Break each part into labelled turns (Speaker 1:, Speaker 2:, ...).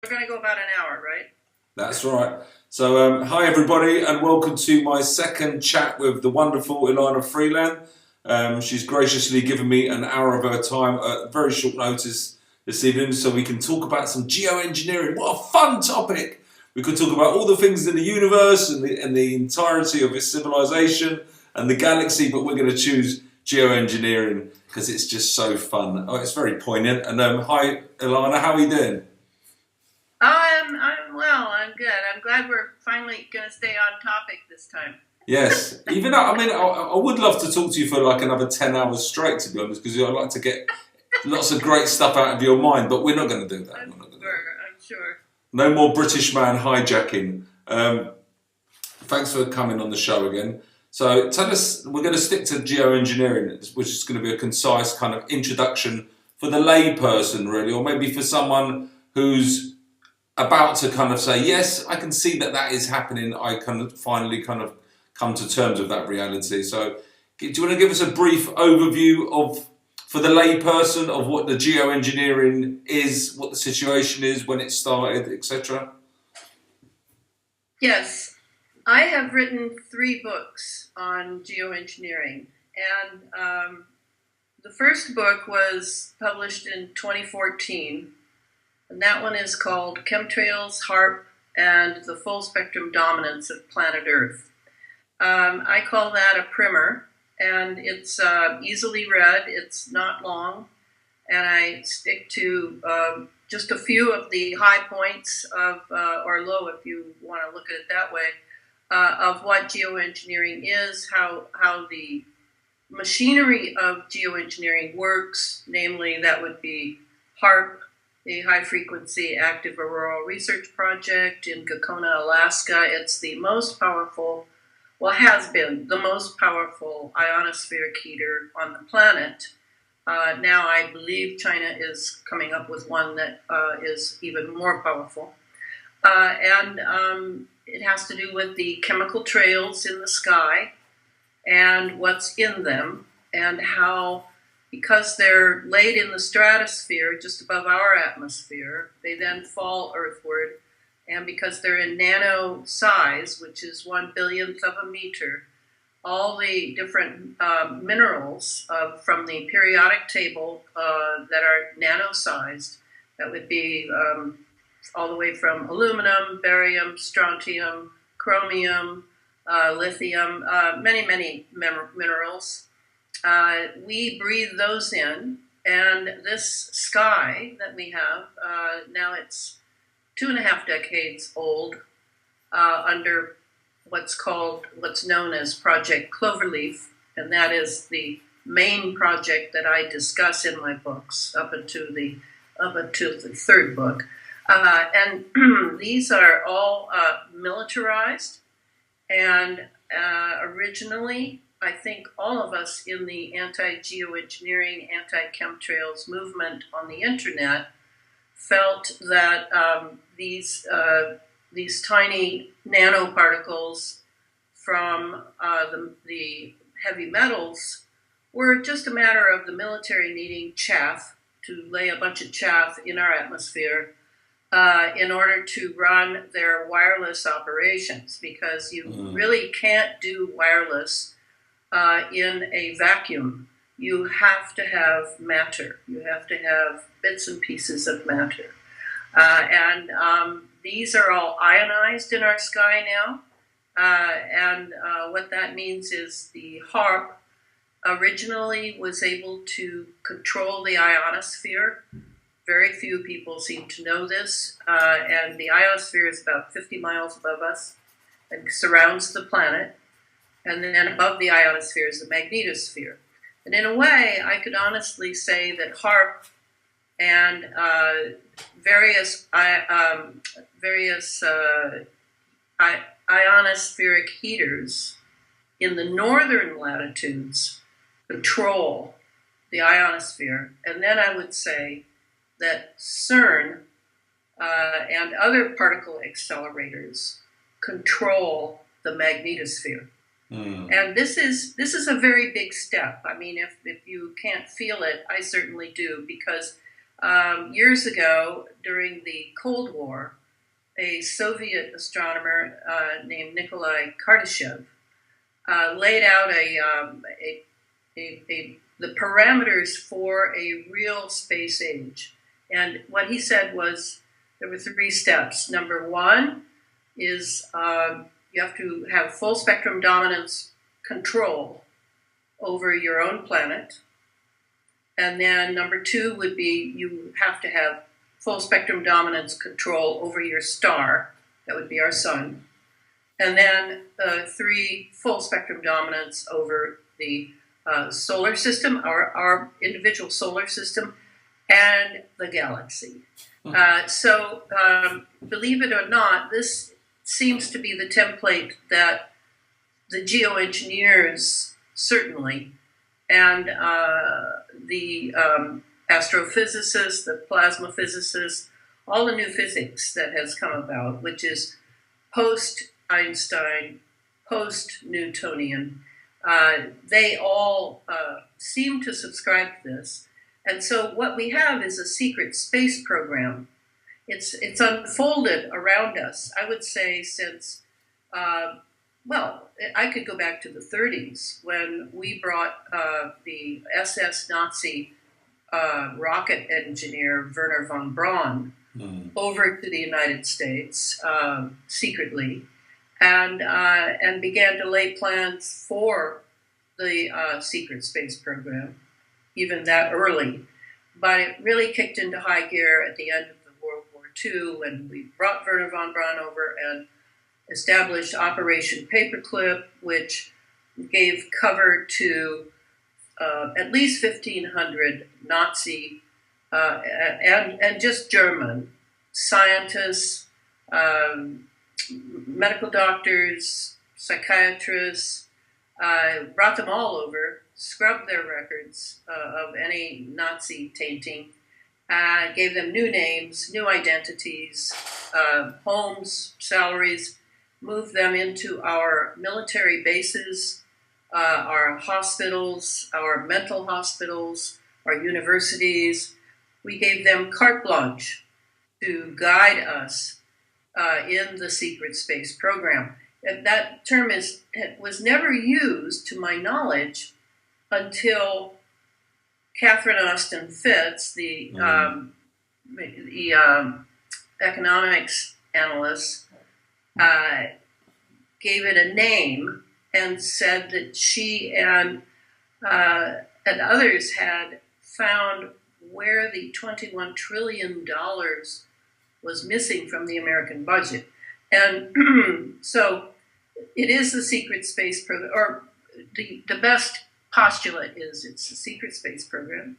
Speaker 1: We're going to go about an hour, right?
Speaker 2: That's right. So, hi everybody, and welcome to my second chat with the wonderful Elana Freeland. She's graciously given me an hour of her time at very short notice this evening, so we can talk about some geoengineering. What a fun topic! We could talk about all the things in the universe and the entirety of its civilization and the galaxy, but we're going to choose geoengineering because it's just so fun. Oh, it's very poignant. And hi, Elana, how are you doing?
Speaker 1: I'm well. I'm good. I'm glad we're finally going to stay on topic this time.
Speaker 2: Yes, even though, I would love to talk to you for like another 10 hours straight, to be honest, because I'd like to get lots of great stuff out of your mind, but we're not going to do that.
Speaker 1: I'm sure.
Speaker 2: No more British man hijacking. Thanks for coming on the show again. So tell us, we're going to stick to geoengineering, which is going to be a concise kind of introduction for the lay person, really, or maybe for someone who's about to kind of say, yes, I can see that that is happening. I can finally kind of come to terms with that reality. So do you want to give us a brief overview of, for the lay person, of what the geoengineering is, what the situation is, when it started, etc.?
Speaker 1: Yes, I have written 3 books on geoengineering, and the first book was published in 2014. And that one is called Chemtrails, HAARP, and the Full Spectrum Dominance of Planet Earth. I call that a primer, and it's easily read. It's not long, and I stick to just a few of the high points of, or low if you want to look at it that way, of what geoengineering is, how the machinery of geoengineering works, namely that would be HAARP, the High Frequency Active Auroral Research Project in Gakona, Alaska. It's the most powerful, well, has been the most powerful ionospheric heater on the planet. Now I believe China is coming up with one that is even more powerful. And it has to do with the chemical trails in the sky and what's in them, and how, because they're laid in the stratosphere just above our atmosphere, they then fall earthward, and because they're in nano size, which is 1/1000th of a meter, all the different minerals from the periodic table that are nano-sized, that would be all the way from aluminum, barium, strontium, chromium, lithium, many minerals. We breathe those in, and this sky that we have, now it's 2.5 decades old, under what's known as Project Cloverleaf, and that is the main project that I discuss in my books up until the 3rd book. And these are all militarized, and originally, I think all of us in the anti-geoengineering, anti-chemtrails movement on the internet felt that these tiny nanoparticles from the heavy metals were just a matter of the military needing chaff, to lay a bunch of chaff in our atmosphere in order to run their wireless operations, because you really can't do wireless in a vacuum. You have to have matter. You have to have bits and pieces of matter. And these are all ionized in our sky now. And what that means is the HAARP originally was able to control the ionosphere. Very few people seem to know this. And the ionosphere is about 50 miles above us and surrounds the planet. And then above the ionosphere is the magnetosphere. And in a way, I could honestly say that HAARP and various ionospheric heaters in the northern latitudes control the ionosphere. And then I would say that CERN and other particle accelerators control the magnetosphere. And this is a very big step. I mean, if you can't feel it, I certainly do, because Years ago, during the Cold War, a Soviet astronomer named Nikolai Kardashev laid out the parameters for a real space age. And what he said was there were 3 steps. Number 1 is you have to have full spectrum dominance control over your own planet. And then number 2 would be you have to have full spectrum dominance control over your star. That would be our sun. And then 3, full spectrum dominance over the solar system, our individual solar system, and the galaxy. So believe it or not, this seems to be the template that the geoengineers certainly, and the astrophysicists, the plasma physicists, all the new physics that has come about, which is post-Einstein, post-Newtonian, they all seem to subscribe to this. And so what we have is a secret space program. It's unfolded around us, I would say, since, well, I could go back to the 30s when we brought the SS Nazi rocket engineer Wernher von Braun over to the United States secretly, and began to lay plans for the secret space program, even that early. But it really kicked into high gear at the end of the World War II when we brought Wernher von Braun over and established Operation Paperclip, which gave cover to at least 1,500 Nazi and just German scientists, medical doctors, psychiatrists, brought them all over, scrubbed their records of any Nazi tainting, gave them new names, new identities, homes, salaries, moved them into our military bases, our hospitals, our mental hospitals, our universities. We gave them carte blanche to guide us in the secret space program. And that term was never used, to my knowledge, until Catherine Austin Fitts, the economics analyst, gave it a name and said that she and others had found where the $21 trillion was missing from the American budget. And so it is the secret space program, or the best postulate is it's a secret space program.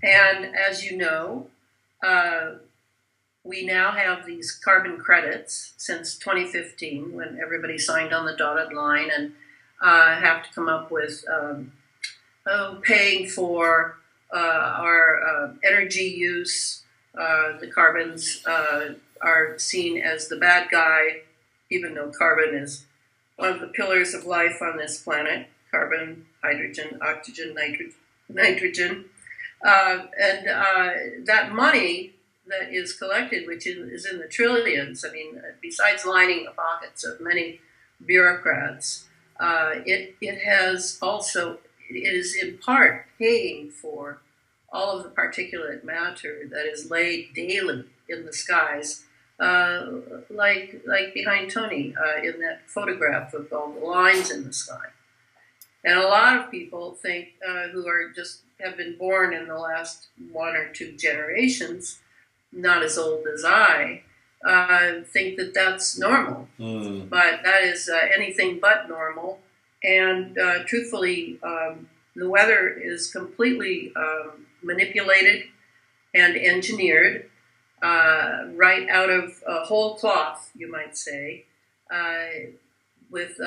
Speaker 1: And as you know, we now have these carbon credits since 2015, when everybody signed on the dotted line and have to come up with paying for our energy use. The carbons are seen as the bad guy, even though carbon is one of the pillars of life on this planet. Carbon, hydrogen, oxygen, nitrogen. And that money that is collected, which is in the trillions, I mean, besides lining the pockets of many bureaucrats, it is in part paying for all of the particulate matter that is laid daily in the skies, like behind Tony in that photograph of all the lines in the sky. And a lot of people think, who have been born in the last 1 or 2 generations, not as old as I, think that that's normal. But that is anything but normal. And truthfully, the weather is completely manipulated and engineered right out of whole cloth, you might say, with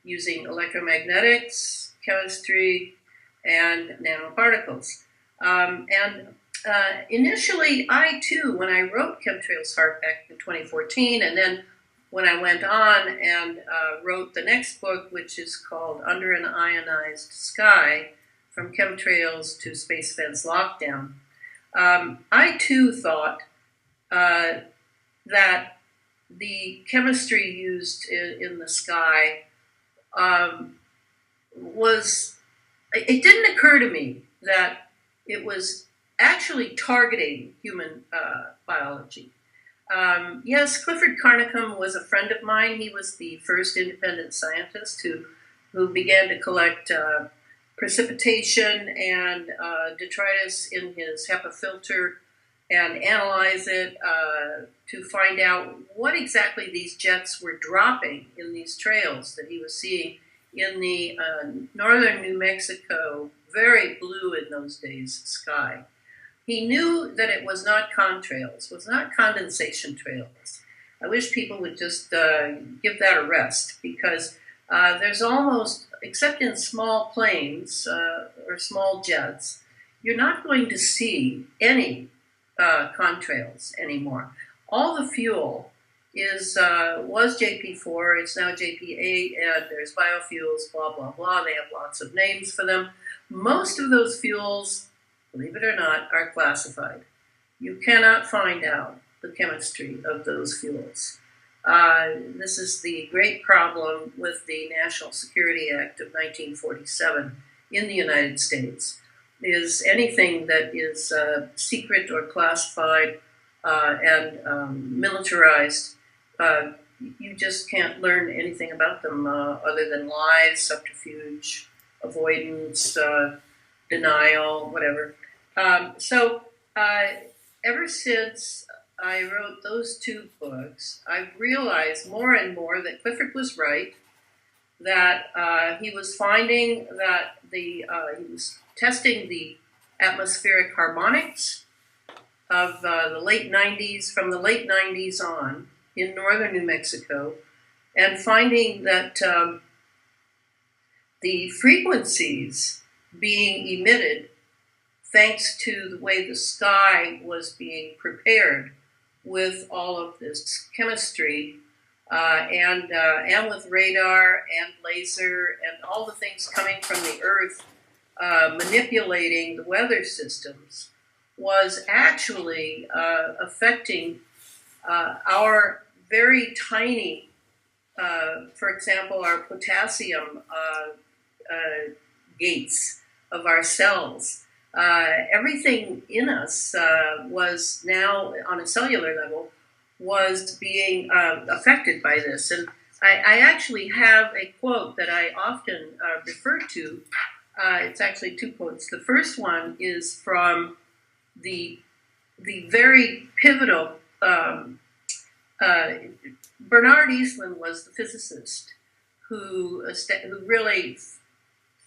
Speaker 1: using electromagnetics, chemistry, and nanoparticles. Initially, I too, when I wrote Chemtrails Heart back in 2014, and then when I went on and wrote the next book, which is called Under an Ionized Sky, From Chemtrails to Space Fence Lockdown, I too thought that the chemistry used in the sky was, it didn't occur to me that it was actually targeting human biology. Yes, Clifford Carnicom was a friend of mine. He was the first independent scientist who began to collect precipitation and detritus in his HEPA filter and analyze it to find out what exactly these jets were dropping in these trails that he was seeing in the northern New Mexico, very blue in those days, sky. He knew that it was not contrails, was not condensation trails. I wish people would just give that a rest, because there's almost, except in small planes or small jets, you're not going to see any contrails anymore. All the fuel was JP4, it's now JP8, and there's biofuels, blah, blah, blah. They have lots of names for them. Most of those fuels, believe it or not, are classified. You cannot find out the chemistry of those fuels. This is the great problem with the National Security Act of 1947 in the United States, is anything that is secret or classified and militarized, you just can't learn anything about them other than lies, subterfuge, avoidance, denial, whatever. So ever since I wrote those two books, I've realized more and more that Clifford was right, that he was finding that he was testing the atmospheric harmonics of the late 90s, from the late 90s on, in northern New Mexico, and finding that the frequencies being emitted, thanks to the way the sky was being prepared with all of this chemistry, and with radar and laser and all the things coming from the Earth manipulating the weather systems, was actually affecting our very tiny, for example, our potassium gates of our cells. Everything in us was now, on a cellular level, was being affected by this. And I actually have a quote that I often refer to. It's actually two quotes. The first one is from the very pivotal, Bernard Eastland was the physicist who really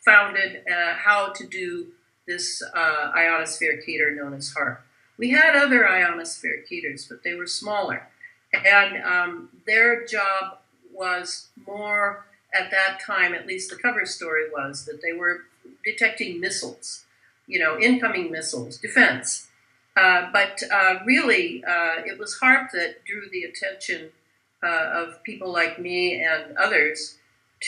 Speaker 1: founded how to do this ionospheric heater known as HAARP. We had other ionospheric heaters, but they were smaller. And their job was more, at that time, at least the cover story was, that they were detecting missiles, incoming missiles, defense. But really, it was HAARP that drew the attention of people like me and others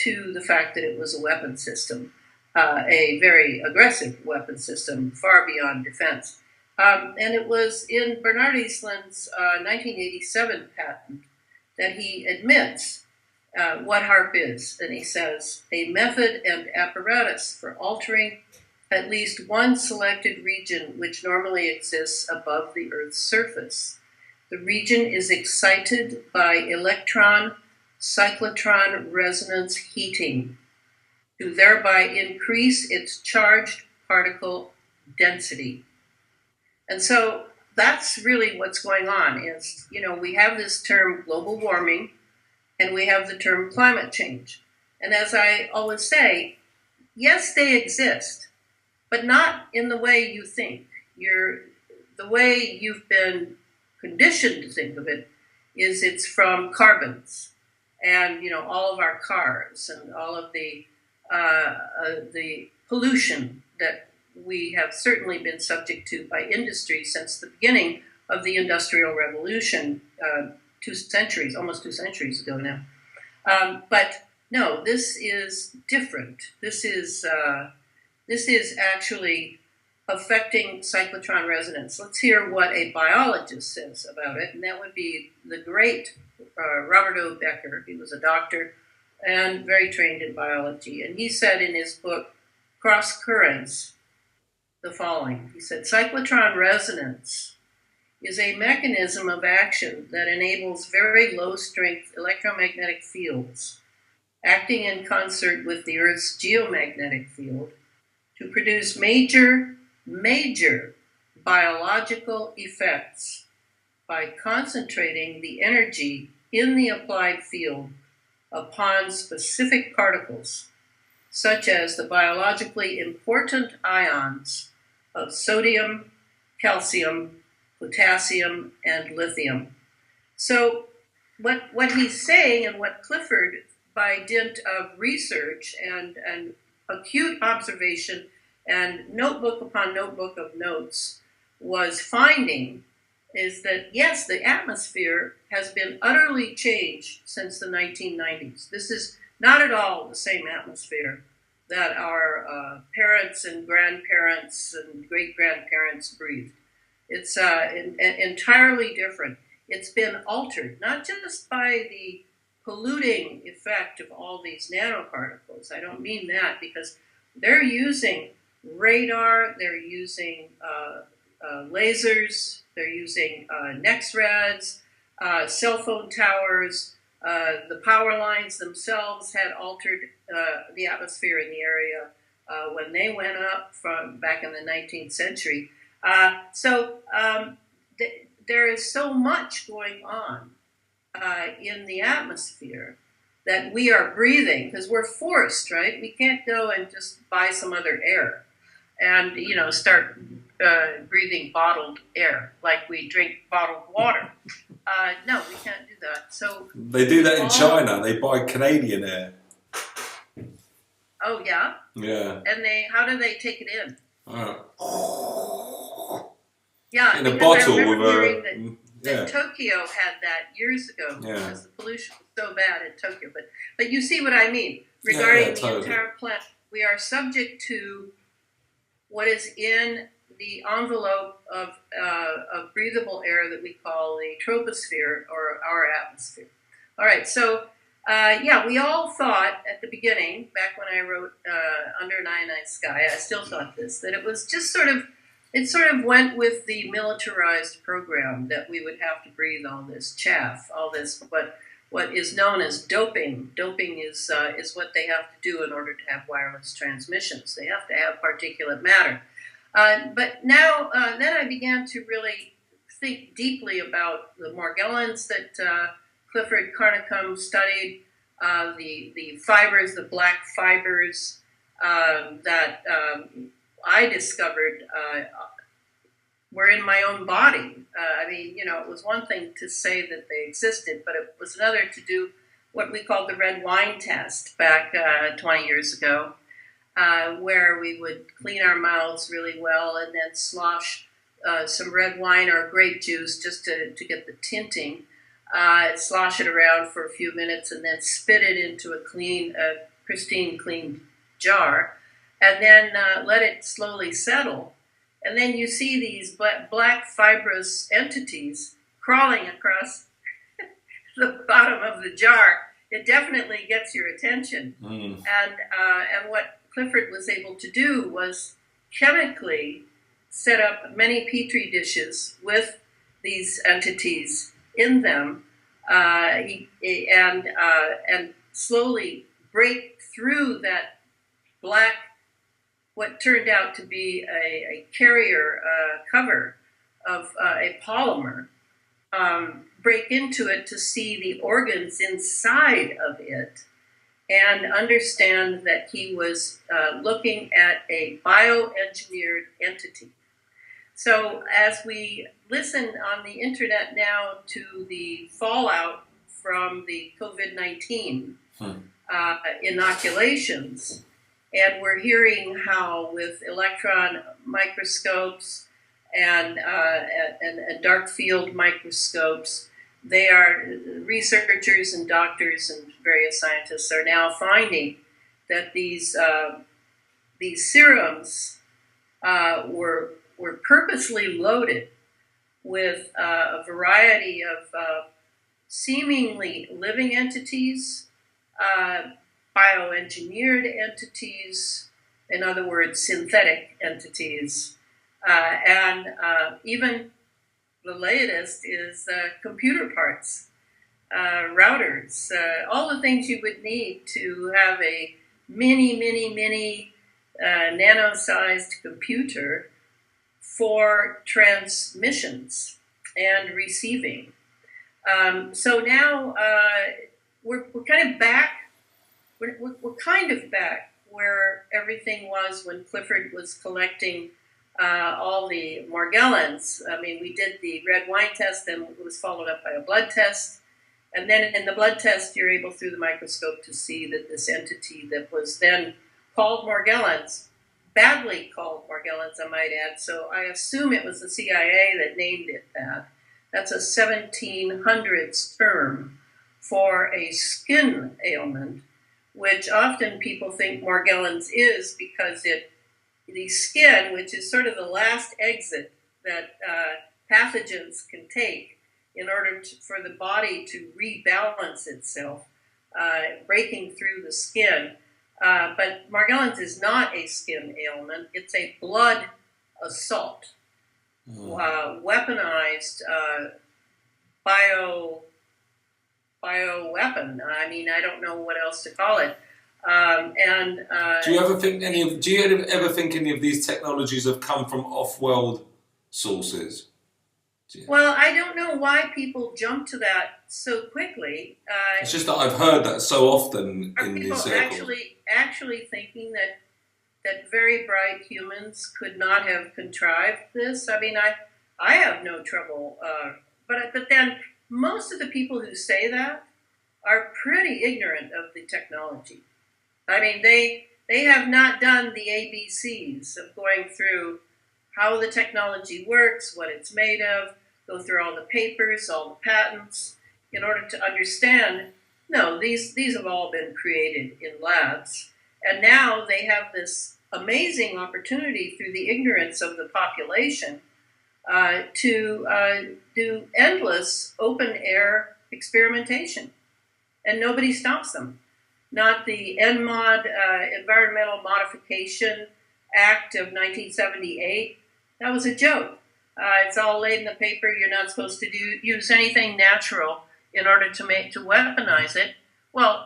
Speaker 1: to the fact that it was a weapon system, a very aggressive weapon system, far beyond defense. And it was in Bernard Eastland's 1987 patent that he admits what HAARP is. And he says, a method and apparatus for altering at least one selected region which normally exists above the Earth's surface. The region is excited by electron-cyclotron resonance heating to thereby increase its charged particle density. And so that's really what's going on is, we have this term global warming and we have the term climate change. And as I always say, yes, they exist, but not in the way you think. The way you've been conditioned to think of it is it's from carbons and, all of our cars and all of the pollution that we have certainly been subject to by industry since the beginning of the Industrial Revolution, almost 2 centuries ago now. But no, this is different. This is actually affecting cyclotron resonance. Let's hear what a biologist says about it, and that would be the great Robert O. Becker. He was a doctor and very trained in biology, and he said in his book, Cross Currents, the following. He said, cyclotron resonance is a mechanism of action that enables very low-strength electromagnetic fields acting in concert with the Earth's geomagnetic field to produce major biological effects by concentrating the energy in the applied field upon specific particles, such as the biologically important ions of sodium, calcium, potassium, and lithium. So what he's saying, and what Clifford, by dint of research and acute observation and notebook upon notebook of notes, was finding, is that yes, the atmosphere has been utterly changed since the 1990s. This is not at all the same atmosphere that our parents and grandparents and great-grandparents breathed. It's entirely different. It's been altered, not just by the polluting effect of all these nanoparticles. I don't mean that, because they're using radar, they're using lasers, they're using NexRads, cell phone towers. The power lines themselves had altered the atmosphere in the area when they went up from back in the 19th century. There is so much going on in the atmosphere that we are breathing, because we're forced, right? We can't go and just buy some other air and, start breathing bottled air like we drink bottled water. No, we can't do that. So
Speaker 2: they do that in China. They buy Canadian air.
Speaker 1: Oh yeah.
Speaker 2: Yeah.
Speaker 1: And how do they take it in?
Speaker 2: Yeah, in a bottle with
Speaker 1: that Tokyo had that years ago because the pollution was so bad in Tokyo. But you see what I mean regarding the entire planet. We are subject to what is in the envelope of breathable air that we call the troposphere, or our atmosphere. All right, so we all thought at the beginning, back when I wrote Under an Ionized Sky, I still thought that it was just it sort of went with the militarized program that we would have to breathe all this chaff, all this what is known as doping. Doping is what they have to do in order to have wireless transmissions. They have to have particulate matter. But now, then I began to really think deeply about the Morgellons that Clifford Carnicom studied, the fibers, the black fibers that I discovered were in my own body. It was one thing to say that they existed, but it was another to do what we called the red wine test back 20 years ago, where we would clean our mouths really well and then slosh some red wine or grape juice just to get the tinting, slosh it around for a few minutes, and then spit it into a pristine, clean jar, and then let it slowly settle. And then you see these black fibrous entities crawling across the bottom of the jar. It definitely gets your attention. And what Clifford was able to do was chemically set up many petri dishes with these entities in them, and slowly break through that black, what turned out to be a carrier cover of a polymer, break into it to see the organs inside of it, and understand that he was looking at a bioengineered entity. So as we listen on the internet now to the fallout from the COVID-19 inoculations, and we're hearing how with electron microscopes and dark field microscopes, researchers and doctors and various scientists are now finding that these serums were purposely loaded with a variety of seemingly living entities, bioengineered entities, in other words, synthetic entities, and even the latest is computer parts, routers, all the things you would need to have a mini nano-sized computer for transmissions and receiving. So now we're kind of back. We're kind of back where everything was when Clifford was collecting all the Morgellons. I mean, we did the red wine test, and it was followed up by a blood test. And then in the blood test, you're able through the microscope to see that this entity that was then called Morgellons, badly called Morgellons, I might add. So I assume it was the CIA that named it that. That's a 1700s term for a skin ailment, which often people think Morgellons is because the skin, which is sort of the last exit that pathogens can take in order for the body to rebalance itself, breaking through the skin. But Morgellons is not a skin ailment. It's a blood assault, weaponized bio weapon. I mean, I don't know what else to call it.
Speaker 2: Do you ever think any of these technologies have come from off-world sources?
Speaker 1: Well, I don't know why people jump to that so quickly.
Speaker 2: It's just that I've heard that so often in these circles.
Speaker 1: Are people actually thinking that very bright humans could not have contrived this? I mean, I have no trouble. But then most of the people who say that are pretty ignorant of the technology. I mean, they have not done the ABCs of going through how the technology works, what it's made of, go through all the papers, all the patents, in order to understand, no, these have all been created in labs. And now they have this amazing opportunity through the ignorance of the population to do endless open-air experimentation. And nobody stops them. Not the ENMOD, Environmental Modification Act of 1978. That was a joke. It's all laid in the paper. You're not supposed to use anything natural in order to weaponize it. Well,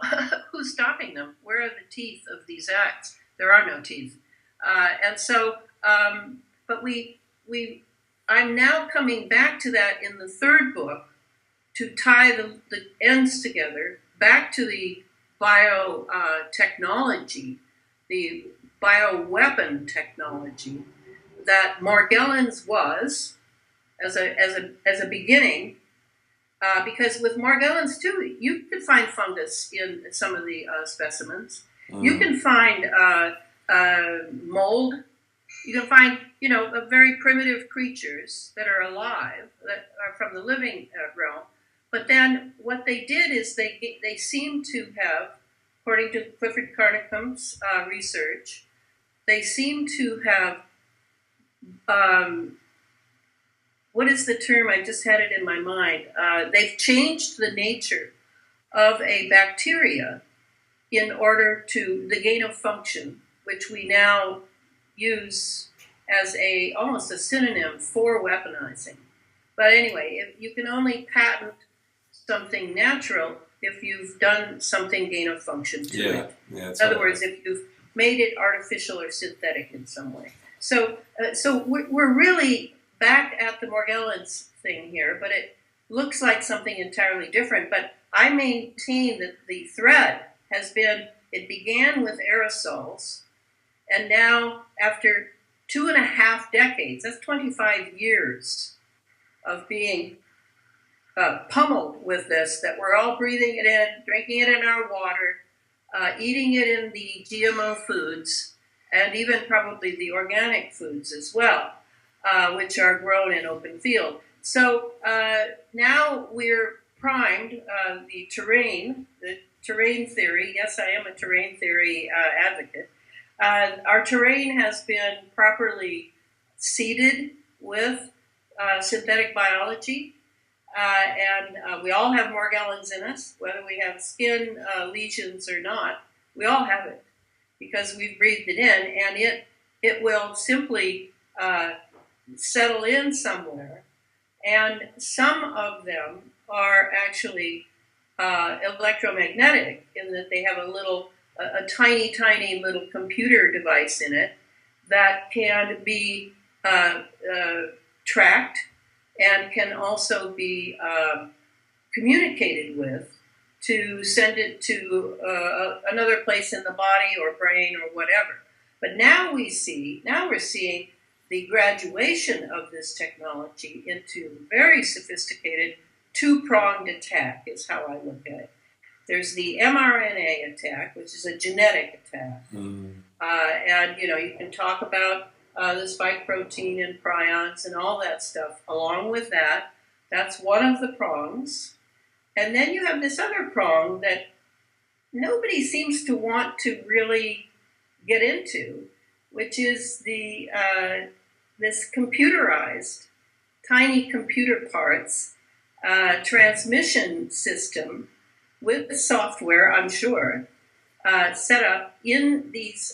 Speaker 1: who's stopping them? Where are the teeth of these acts? There are no teeth. And so, but I'm now coming back to that in the third book to tie the ends together back to the biotechnology, the bioweapon technology that Morgellons was as a beginning, because with Morgellons too, you can find fungus in some of the specimens. You can find mold. You can find very primitive creatures that are alive, that are from the living realm. But then what they did is they seem to have, according to Clifford Carnicom's research, they seem to have, what is the term? I just had it in my mind. They've changed the nature of a bacteria in order to the gain of function, which we now use as almost a synonym for weaponizing. But anyway, you can only patent something natural if you've done something gain of function to it. In other words, if you've made it artificial or synthetic in some way. So we're really back at the Morgellons thing here, but it looks like something entirely different. But I maintain that the thread has been, it began with aerosols, and now after 2.5 decades, that's 25 years of being pummeled with this, that we're all breathing it in, drinking it in our water, eating it in the GMO foods, and even probably the organic foods as well, which are grown in open field. So now we're primed, the terrain theory, yes, I am a terrain theory advocate, Our terrain has been properly seeded with synthetic biology, and we all have Morgellons in us, whether we have skin lesions or not. We all have it because we've breathed it in, and it will simply settle in somewhere. And some of them are actually electromagnetic in that they have a tiny little computer device in it that can be tracked and can also be communicated with to send it to another place in the body or brain or whatever. But now we're seeing the graduation of this technology into very sophisticated two-pronged attack is how I look at it. There's the mRNA attack, which is a genetic attack. And, you can talk about the spike protein and prions and all that stuff. Along with that, that's one of the prongs. And then you have this other prong that nobody seems to want to really get into, which is this computerized, tiny computer parts, transmission system with software, I'm sure, set up in these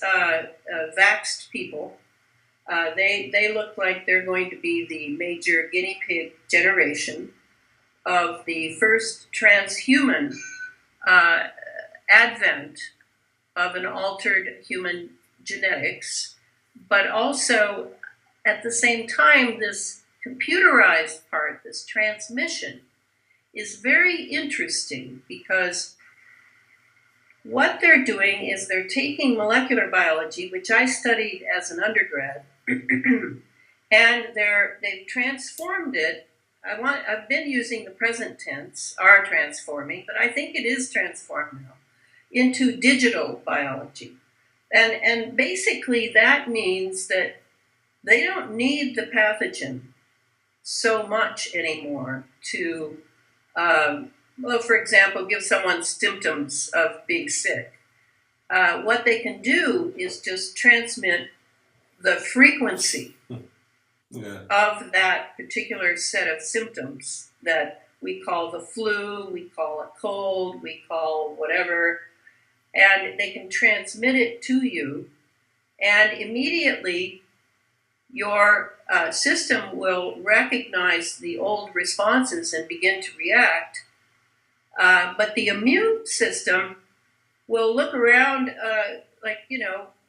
Speaker 1: vaxxed people. They look like they're going to be the major guinea pig generation of the first transhuman advent of an altered human genetics, but also at the same time, this computerized part, this transmission, is very interesting because what they're doing is they're taking molecular biology, which I studied as an undergrad, and they've transformed it. I've been using the present tense, are transforming, but I think it is transformed now into digital biology. And basically that means that they don't need the pathogen so much anymore to, for example, give someone symptoms of being sick. What they can do is just transmit the frequency of that particular set of symptoms that we call the flu, we call a cold, we call whatever, and they can transmit it to you, and immediately your system will recognize the old responses and begin to react, but the immune system will look around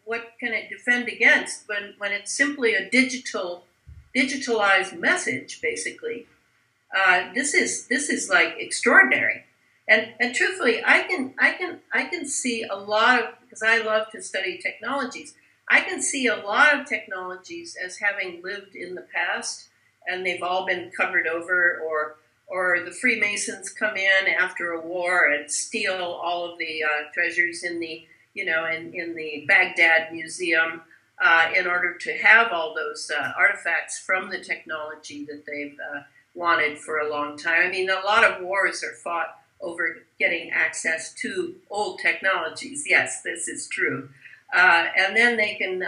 Speaker 1: what can it defend against when it's simply a digitalized message, basically. This is like extraordinary, and truthfully, I can see a lot of, because I love to study technologies. I can see a lot of technologies as having lived in the past, and they've all been covered over, or the Freemasons come in after a war and steal all of the treasures in the in the Baghdad Museum in order to have all those artifacts from the technology that they've wanted for a long time. I mean, a lot of wars are fought over getting access to old technologies. Yes, this is true. And then they can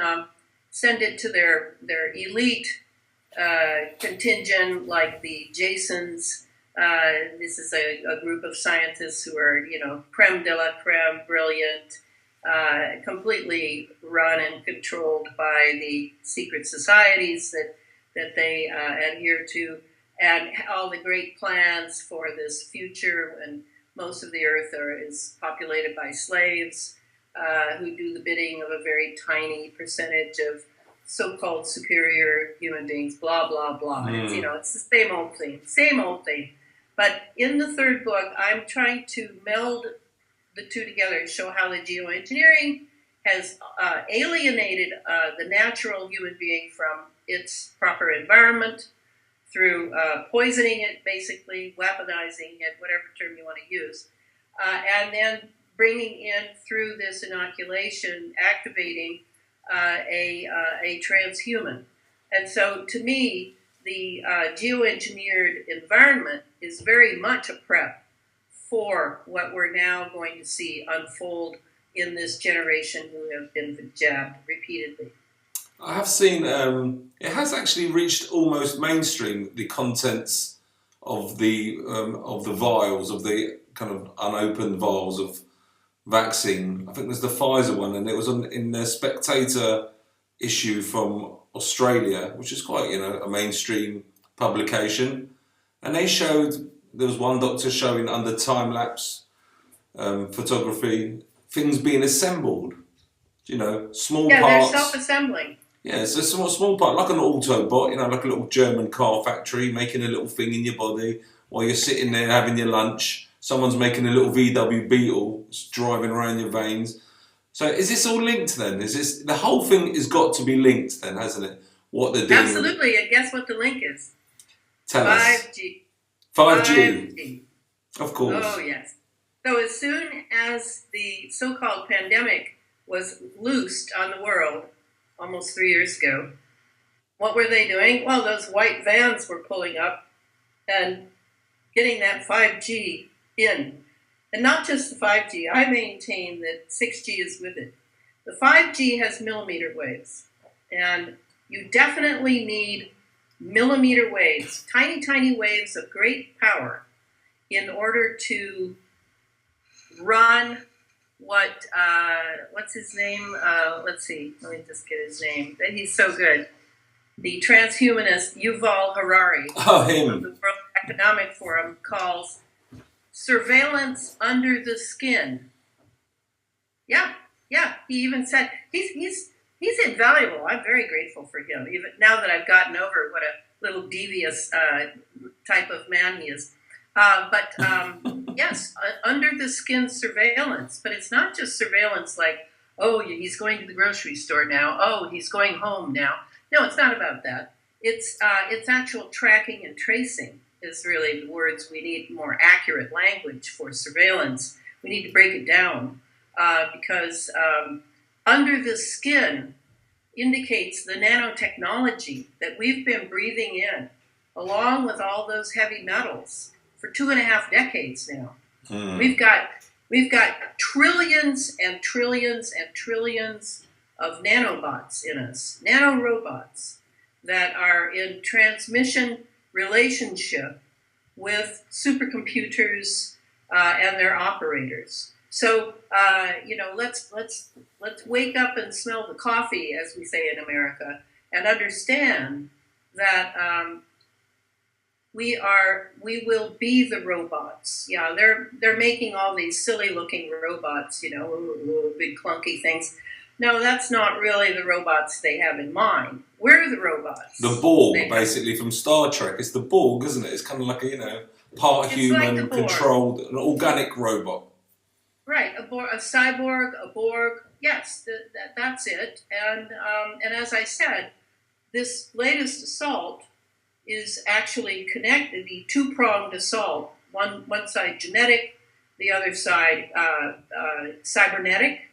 Speaker 1: send it to their elite contingent, like the Jasons. This is a group of scientists who are, creme de la creme, brilliant, completely run and controlled by the secret societies that they adhere to, and all the great plans for this future. And most of the earth is populated by slaves who do the bidding of a very tiny percentage of so-called superior human beings. Blah blah blah. It's the same old thing. But in the third book, I'm trying to meld the two together and show how the geoengineering has alienated the natural human being from its proper environment through poisoning it, basically, weaponizing it, whatever term you want to use, and then bringing in, through this inoculation, activating a transhuman. And so, to me, the geoengineered environment is very much a prep for what we're now going to see unfold in this generation who have been jabbed repeatedly.
Speaker 2: I have seen it has actually reached almost mainstream, the contents of the vials, of the kind of unopened vials of vaccine. I think there's the Pfizer one, and it was in the Spectator issue from Australia, which is quite a mainstream publication, and they showed, there was one doctor showing under time lapse photography things being assembled. Small
Speaker 1: Yeah,
Speaker 2: parts.
Speaker 1: they're self-assembling.
Speaker 2: Yeah, it's a small part, like an Autobot, like a little German car factory, making a little thing in your body while you're sitting there having your lunch. Someone's making a little VW Beetle driving around your veins. So is this all linked then? The whole thing has got to be linked then, hasn't it? What they're doing.
Speaker 1: Absolutely, and guess what the link is?
Speaker 2: Tell us.
Speaker 1: 5G.
Speaker 2: 5G. Of course.
Speaker 1: Oh, yes. So as soon as the so-called pandemic was loosed on the world, almost 3 years ago, what were they doing? Well, those white vans were pulling up and getting that 5G in. And not just the 5G. I maintain that 6G is with it. The 5G has millimeter waves. And you definitely need millimeter waves, tiny, tiny waves of great power in order to run what's his name? Let's see. Let me just get his name. He's so good. The transhumanist Yuval Harari
Speaker 2: of the
Speaker 1: World Economic Forum calls surveillance under the skin. Yeah. He even said he's invaluable. I'm very grateful for him. Even now that I've gotten over what a little devious type of man he is. Yes, under the skin surveillance, but it's not just surveillance like, oh, he's going to the grocery store now. Oh, he's going home now. No, it's not about that. It's actual tracking and tracing is really the words we need. More accurate language for surveillance. We need to break it down because under the skin indicates the nanotechnology that we've been breathing in, along with all those heavy metals, for 2.5 decades now. We've got trillions and trillions and trillions of nanobots in us, nanorobots that are in transmission relationship with supercomputers and their operators. So let's wake up and smell the coffee, as we say in America, and understand that we will be the robots. Yeah, they're making all these silly looking robots, big clunky things. No, that's not really the robots they have in mind. We're the robots.
Speaker 2: The Borg, basically, from Star Trek. It's the Borg, isn't it? It's kind of like part human, like controlled, an organic robot.
Speaker 1: Right, a cyborg, a Borg. Yes, that's it. And as I said, this latest assault is actually connected, the two-pronged assault, one side genetic, the other side cybernetic,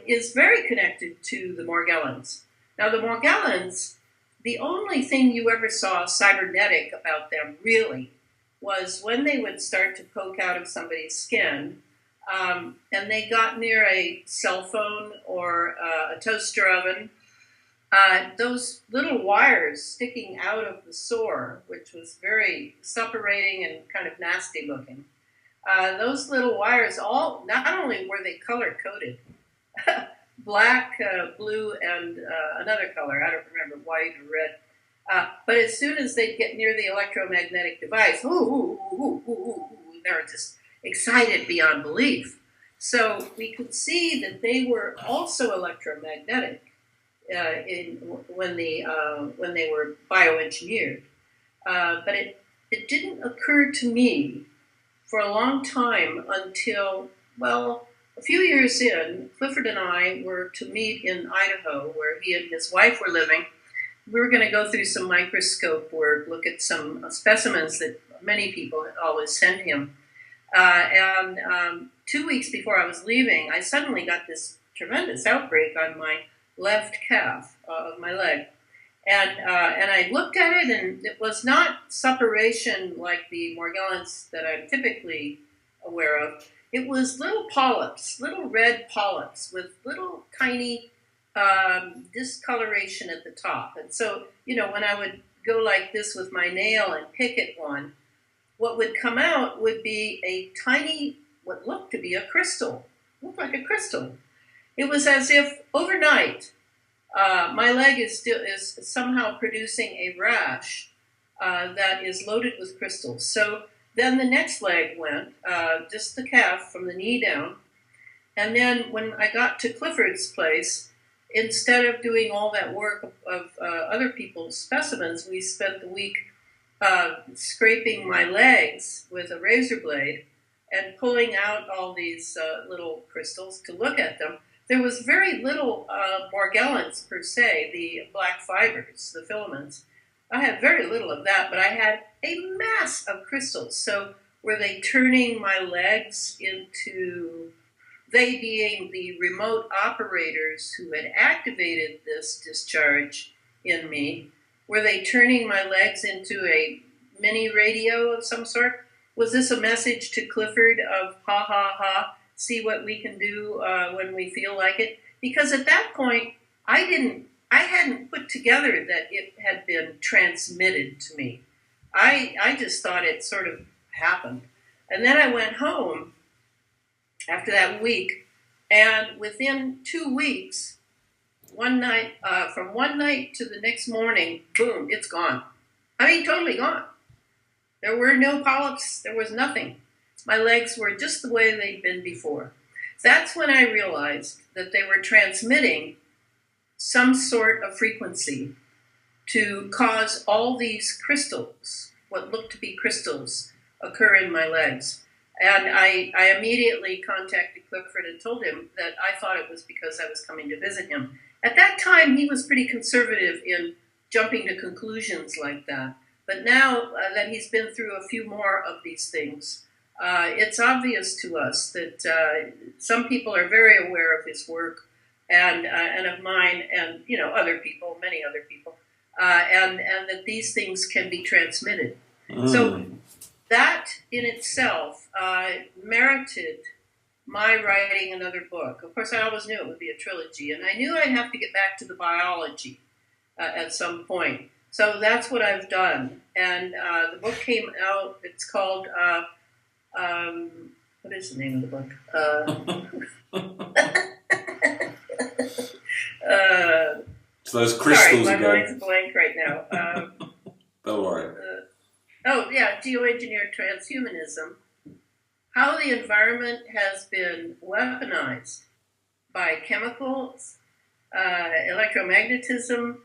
Speaker 1: is very connected to the Morgellons. Now, the Morgellons, the only thing you ever saw cybernetic about them, really, was when they would start to poke out of somebody's skin, and they got near a cell phone or a toaster oven. Those little wires sticking out of the sore, which was very suppurating and kind of nasty looking, those little wires, not only were they color-coded, black, blue, and another color, I don't remember, white or red, but as soon as they'd get near the electromagnetic device, they were just excited beyond belief. So we could see that they were also electromagnetic. When they were bioengineered, but it didn't occur to me for a long time until, a few years in, Clifford and I were to meet in Idaho, where he and his wife were living. We were going to go through some microscope work, look at some specimens that many people always send him. And 2 weeks before I was leaving, I suddenly got this tremendous outbreak on my left calf of my leg, and I looked at it, and it was not suppuration like the Morgellons that I'm typically aware of. It was little polyps, little red polyps with little tiny discoloration at the top. And so, when I would go like this with my nail and pick at one, what would come out would be a tiny, what looked to be a crystal. Looked like a crystal. It was as if overnight my leg is somehow producing a rash that is loaded with crystals. So then the next leg went, just the calf from the knee down. And then when I got to Clifford's place, instead of doing all that work of other people's specimens, we spent the week scraping my legs with a razor blade and pulling out all these little crystals to look at them. There was very little morgellons per se, the black fibers, the filaments. I had very little of that, but I had a mass of crystals. So were they turning my legs into, they being the remote operators who had activated this discharge in me, were they turning my legs into a mini radio of some sort? Was this a message to Clifford of ha ha ha, see what we can do when we feel like it? Because at that point, I hadn't put together that it had been transmitted to me. I just thought it sort of happened. And then I went home after that week, and within 2 weeks, one night, from one night to the next morning, boom, it's gone. I mean, totally gone. There were no polyps. There was nothing. My legs were just the way they'd been before. That's when I realized that they were transmitting some sort of frequency to cause all these crystals, what looked to be crystals, occur in my legs. And I immediately contacted Clifford and told him that I thought it was because I was coming to visit him. At that time, he was pretty conservative in jumping to conclusions like that. But now that he's been through a few more of these things, it's obvious to us that some people are very aware of his work and of mine and, other people, many other people, and that these things can be transmitted. So that in itself merited my writing another book. Of course, I always knew it would be a trilogy, and I knew I'd have to get back to the biology at some point. So that's what I've done. And the book came out, it's called, what is the name of the book?
Speaker 2: So those crystals
Speaker 1: sorry, my
Speaker 2: again.
Speaker 1: mind's blank right now.
Speaker 2: Don't worry.
Speaker 1: Geoengineered transhumanism. How the environment has been weaponized by chemicals, electromagnetism,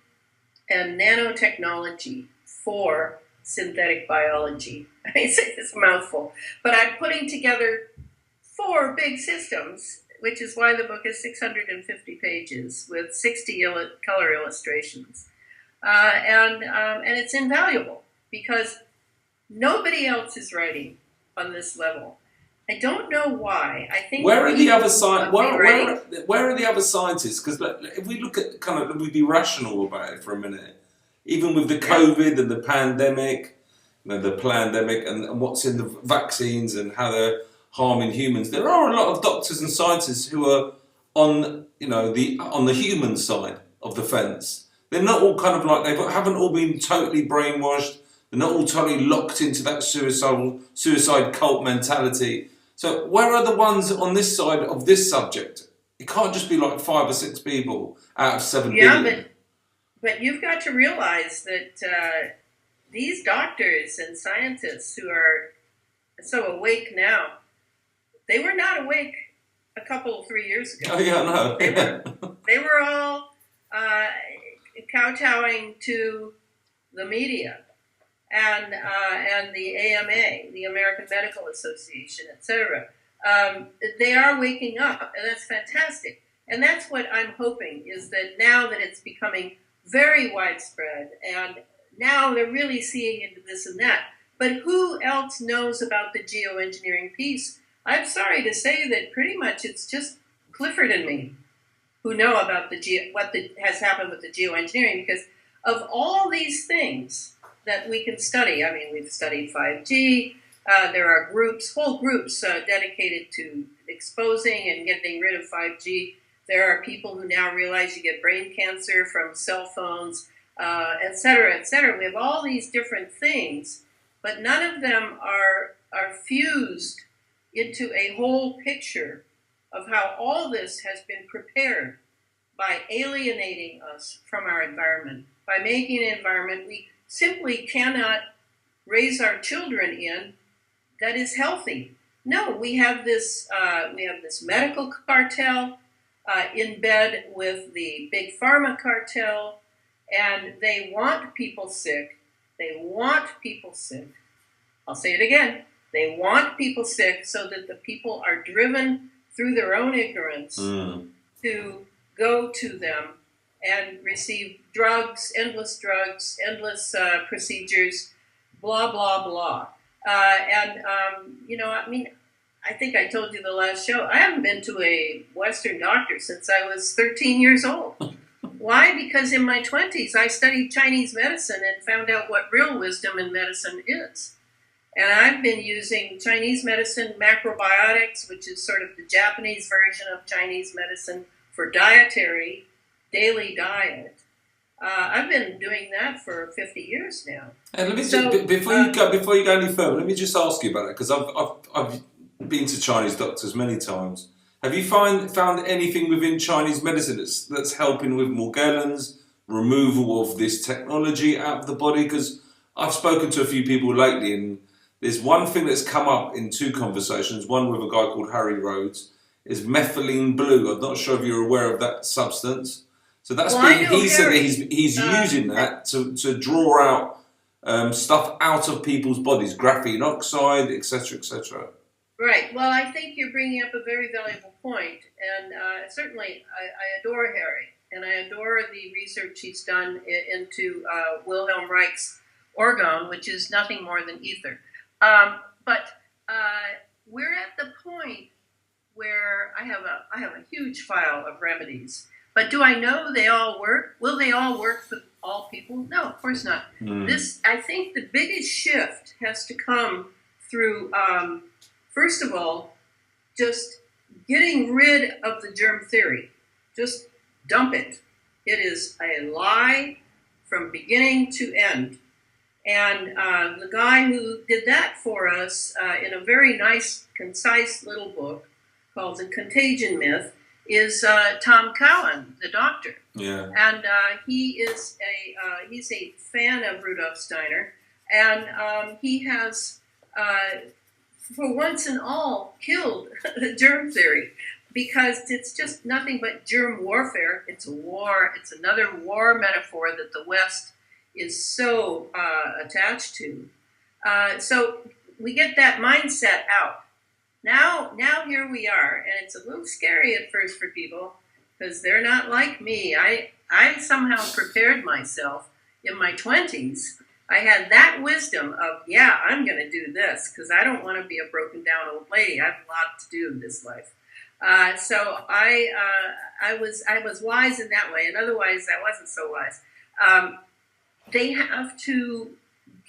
Speaker 1: and nanotechnology for synthetic biology. I mean, it's a mouthful. But I'm putting together 4 big systems, which is why the book is 650 pages with 60 color illustrations. And it's invaluable because nobody else is writing on this level. I don't know why. I think
Speaker 2: where are the other where are the other scientists? Because if we look at we'd be rational about it for a minute. Even with the COVID and the pandemic, the pandemic and what's in the vaccines and how they're harming humans, there are a lot of doctors and scientists who are on the human side of the fence. They're not all they haven't all been totally brainwashed. They're not all totally locked into that suicide cult mentality. So where are the ones on this side of this subject? It can't just be like 5 or 6 people out of 7 billion.
Speaker 1: But you've got to realize that these doctors and scientists who are so awake now, they were not awake a couple, 3 years ago.
Speaker 2: Oh yeah, I know.
Speaker 1: They were all kowtowing to the media and the AMA, the American Medical Association, etc. They are waking up, and that's fantastic. And that's what I'm hoping, is that now that it's becoming very widespread, and now they're really seeing into this and that. But who else knows about the geoengineering piece? I'm sorry to say that pretty much it's just Clifford and me who know about what has happened with the geoengineering, because of all these things that we can study. I mean, we've studied 5G, There are whole groups dedicated to exposing and getting rid of 5G. There are people who now realize you get brain cancer from cell phones, et cetera, et cetera. We have all these different things, but none of them are fused into a whole picture of how all this has been prepared by alienating us from our environment, by making an environment we simply cannot raise our children in that is healthy. No, we have this medical cartel in bed with the big pharma cartel, and they want people sick. They want people sick. I'll say it again. They want people sick so that the people are driven through their own ignorance to go to them and receive drugs, endless procedures, blah, blah, blah. I think I told you the last show, I haven't been to a Western doctor since I was 13 years old. Why? Because in my 20s, I studied Chinese medicine and found out what real wisdom in medicine is. And I've been using Chinese medicine, macrobiotics, which is sort of the Japanese version of Chinese medicine for dietary, daily diet. I've been doing that for 50 years now.
Speaker 2: And let me before you go any further, let me just ask you about that, because I've been to Chinese doctors many times. Have you found anything within Chinese medicine that's helping with Morgellons, removal of this technology out of the body? Because I've spoken to a few people lately, and there's one thing that's come up in two conversations, one with a guy called Harry Rhodes, is methylene blue. I'm not sure if you're aware of that substance. So that's he said that he's using that to draw out stuff out of people's bodies, graphene oxide, etc., etc.
Speaker 1: Right. Well, I think you're bringing up a very valuable point, and certainly I adore Harry, and I adore the research he's done into Wilhelm Reich's orgone, which is nothing more than ether. But we're at the point where I have a huge file of remedies. But do I know they all work? Will they all work for all people? No, of course not. I think the biggest shift has to come through, first of all, just getting rid of the germ theory. Just dump it. It is a lie from beginning to end. And the guy who did that for us in a very nice, concise little book called The Contagion Myth is Tom Cowan, the doctor.
Speaker 2: Yeah.
Speaker 1: And he's a fan of Rudolf Steiner, and he has, for once and all, killed the germ theory, because it's just nothing but germ warfare. It's a war. It's another war metaphor that the West is so attached to. So we get that mindset out. Now here we are, and it's a little scary at first for people because they're not like me. I somehow prepared myself in my 20s. I had that wisdom of, I'm going to do this because I don't want to be a broken down old lady. I have a lot to do in this life. So I was wise in that way, and otherwise I wasn't so wise. They have to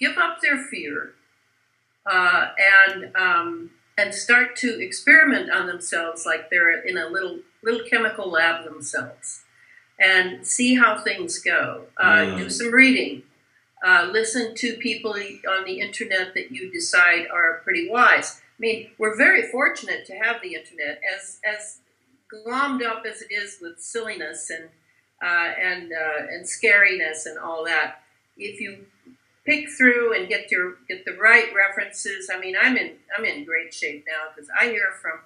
Speaker 1: give up their fear and start to experiment on themselves like they're in a little chemical lab themselves, and see how things go. Do some reading. Listen to people on the internet that you decide are pretty wise. I mean, we're very fortunate to have the internet, as glommed up as it is with silliness and scariness and all that. If you pick through and get the right references, I mean, I'm in great shape now because I hear from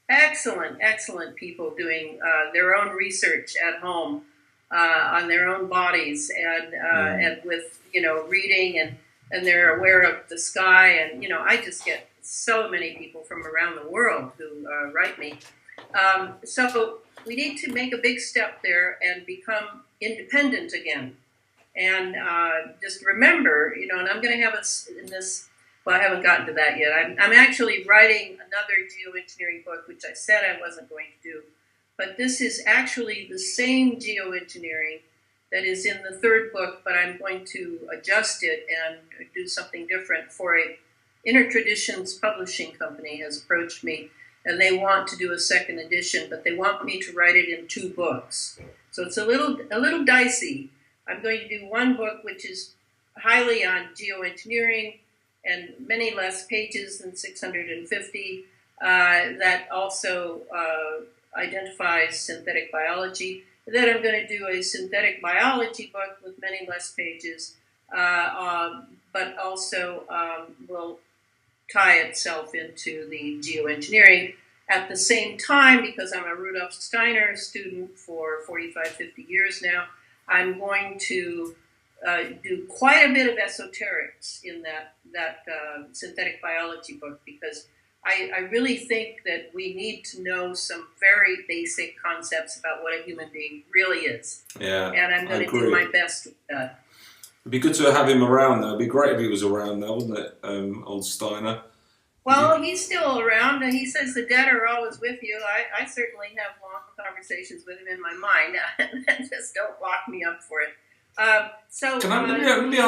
Speaker 1: excellent people doing their own research at home on their own bodies and with reading and they're aware of the sky, and I just get so many people from around the world who write me. So we need to make a big step there and become independent again. And just remember, and I'm going to have us in this, well, I haven't gotten to that yet. I'm actually writing another geoengineering book, which I said I wasn't going to do. But this is actually the same geoengineering that is in the third book, but I'm going to adjust it and do something different for a Inner Traditions Publishing Company has approached me, and they want to do a second edition, but they want me to write it in 2 books. So it's a little dicey. I'm going to do one book which is highly on geoengineering and many less pages than 650, that also identifies synthetic biology. Then I'm going to do a synthetic biology book with many less pages, but also will tie itself into the geoengineering. At the same time, because I'm a Rudolf Steiner student for 45, 50 years now, I'm going to do quite a bit of esoterics in that synthetic biology book, because I really think that we need to know some very basic concepts about what a human being really is.
Speaker 2: Yeah,
Speaker 1: and I'm going to do my best with that.
Speaker 2: It'd be good to have him around, though. It'd be great if he was around, though, wouldn't it, old Steiner?
Speaker 1: Well, he's still around, and he says the dead are always with you. I certainly have long conversations with him in my mind, and just don't lock me up for it.
Speaker 2: Let me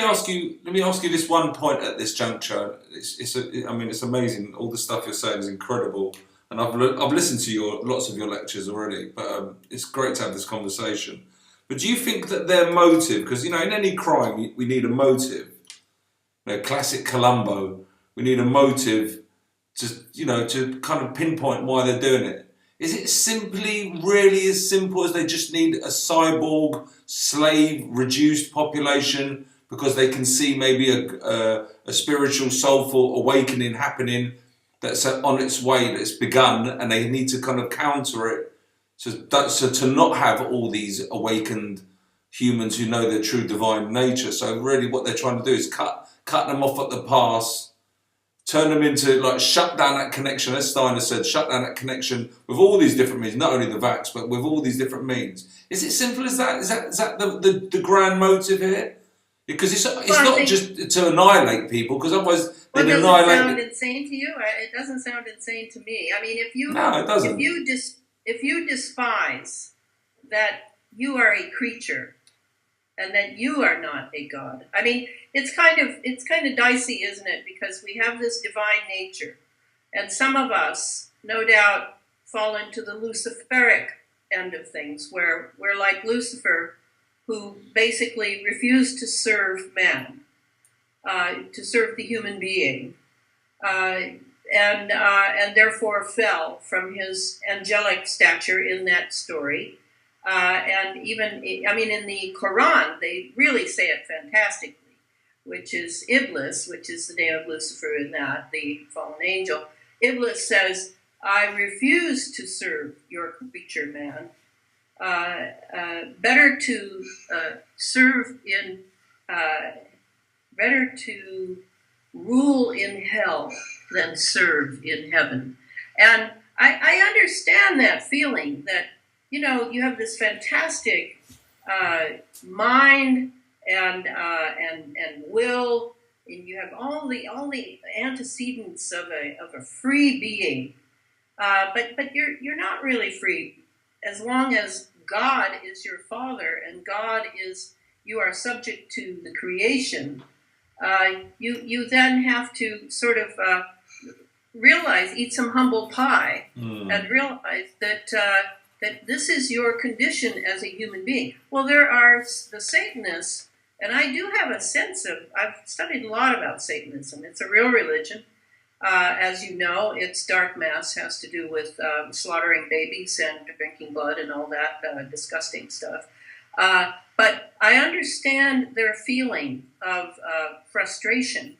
Speaker 2: ask you this one point at this juncture. It's amazing. All the stuff you're saying is incredible, and I've listened to lots of your lectures already. But it's great to have this conversation. But do you think that their motive? Because in any crime we need a motive. Classic Columbo. We need a motive to kind of pinpoint why they're doing it. Is it simply really as simple as they just need a cyborg, slave, reduced population because they can see maybe a spiritual, soulful awakening happening that's on its way, that's begun, and they need to kind of counter it so to not have all these awakened humans who know their true divine nature? So really what they're trying to do is cut them off at the pass, turn them into, shut down that connection, as Steiner said, shut down that connection with all these different means, not only the vax, but with all these different means. Is it simple as that? Is that the grand motive here? Because it's not just to annihilate people, because otherwise they'd annihilate...
Speaker 1: Does it sound insane to you? It doesn't sound insane to me. I mean,
Speaker 2: No, it doesn't.
Speaker 1: If you despise that you are a creature, and that you are not a god. I mean, it's kind of dicey, isn't it? Because we have this divine nature, and some of us, no doubt, fall into the Luciferic end of things, where we're like Lucifer, who basically refused to serve man, to serve the human being, and therefore fell from his angelic stature in that story. And even, in the Quran, they really say it fantastically, which is Iblis, which is the name of Lucifer in that, the fallen angel. Iblis says, I refuse to serve your creature, man. Better to rule in hell than serve in heaven. And I understand that feeling that, you have this fantastic mind and will, and you have all the antecedents of a free being, but you're not really free as long as God is your father and you are subject to the creation. You then have to sort of eat some humble pie, and realize that this is your condition as a human being. Well, there are the Satanists, and I do have a sense of, I've studied a lot about Satanism. It's a real religion. As you know, its dark mass has to do with slaughtering babies and drinking blood and all that disgusting stuff. But I understand their feeling of frustration.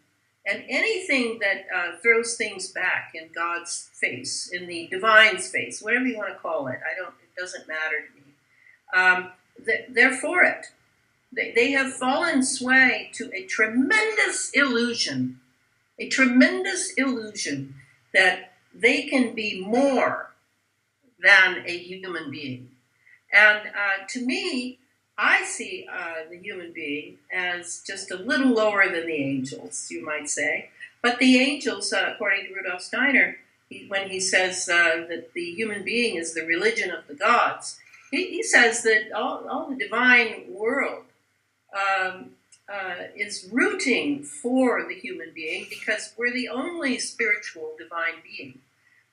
Speaker 1: And anything that throws things back in God's face, in the divine's face, whatever you want to call it, it doesn't matter to me. They're for it. They have fallen sway to a tremendous illusion that they can be more than a human being. And to me, I see the human being as just a little lower than the angels, you might say. But the angels, according to Rudolf Steiner, when he says that the human being is the religion of the gods, he says that all the divine world is rooting for the human being, because we're the only spiritual divine being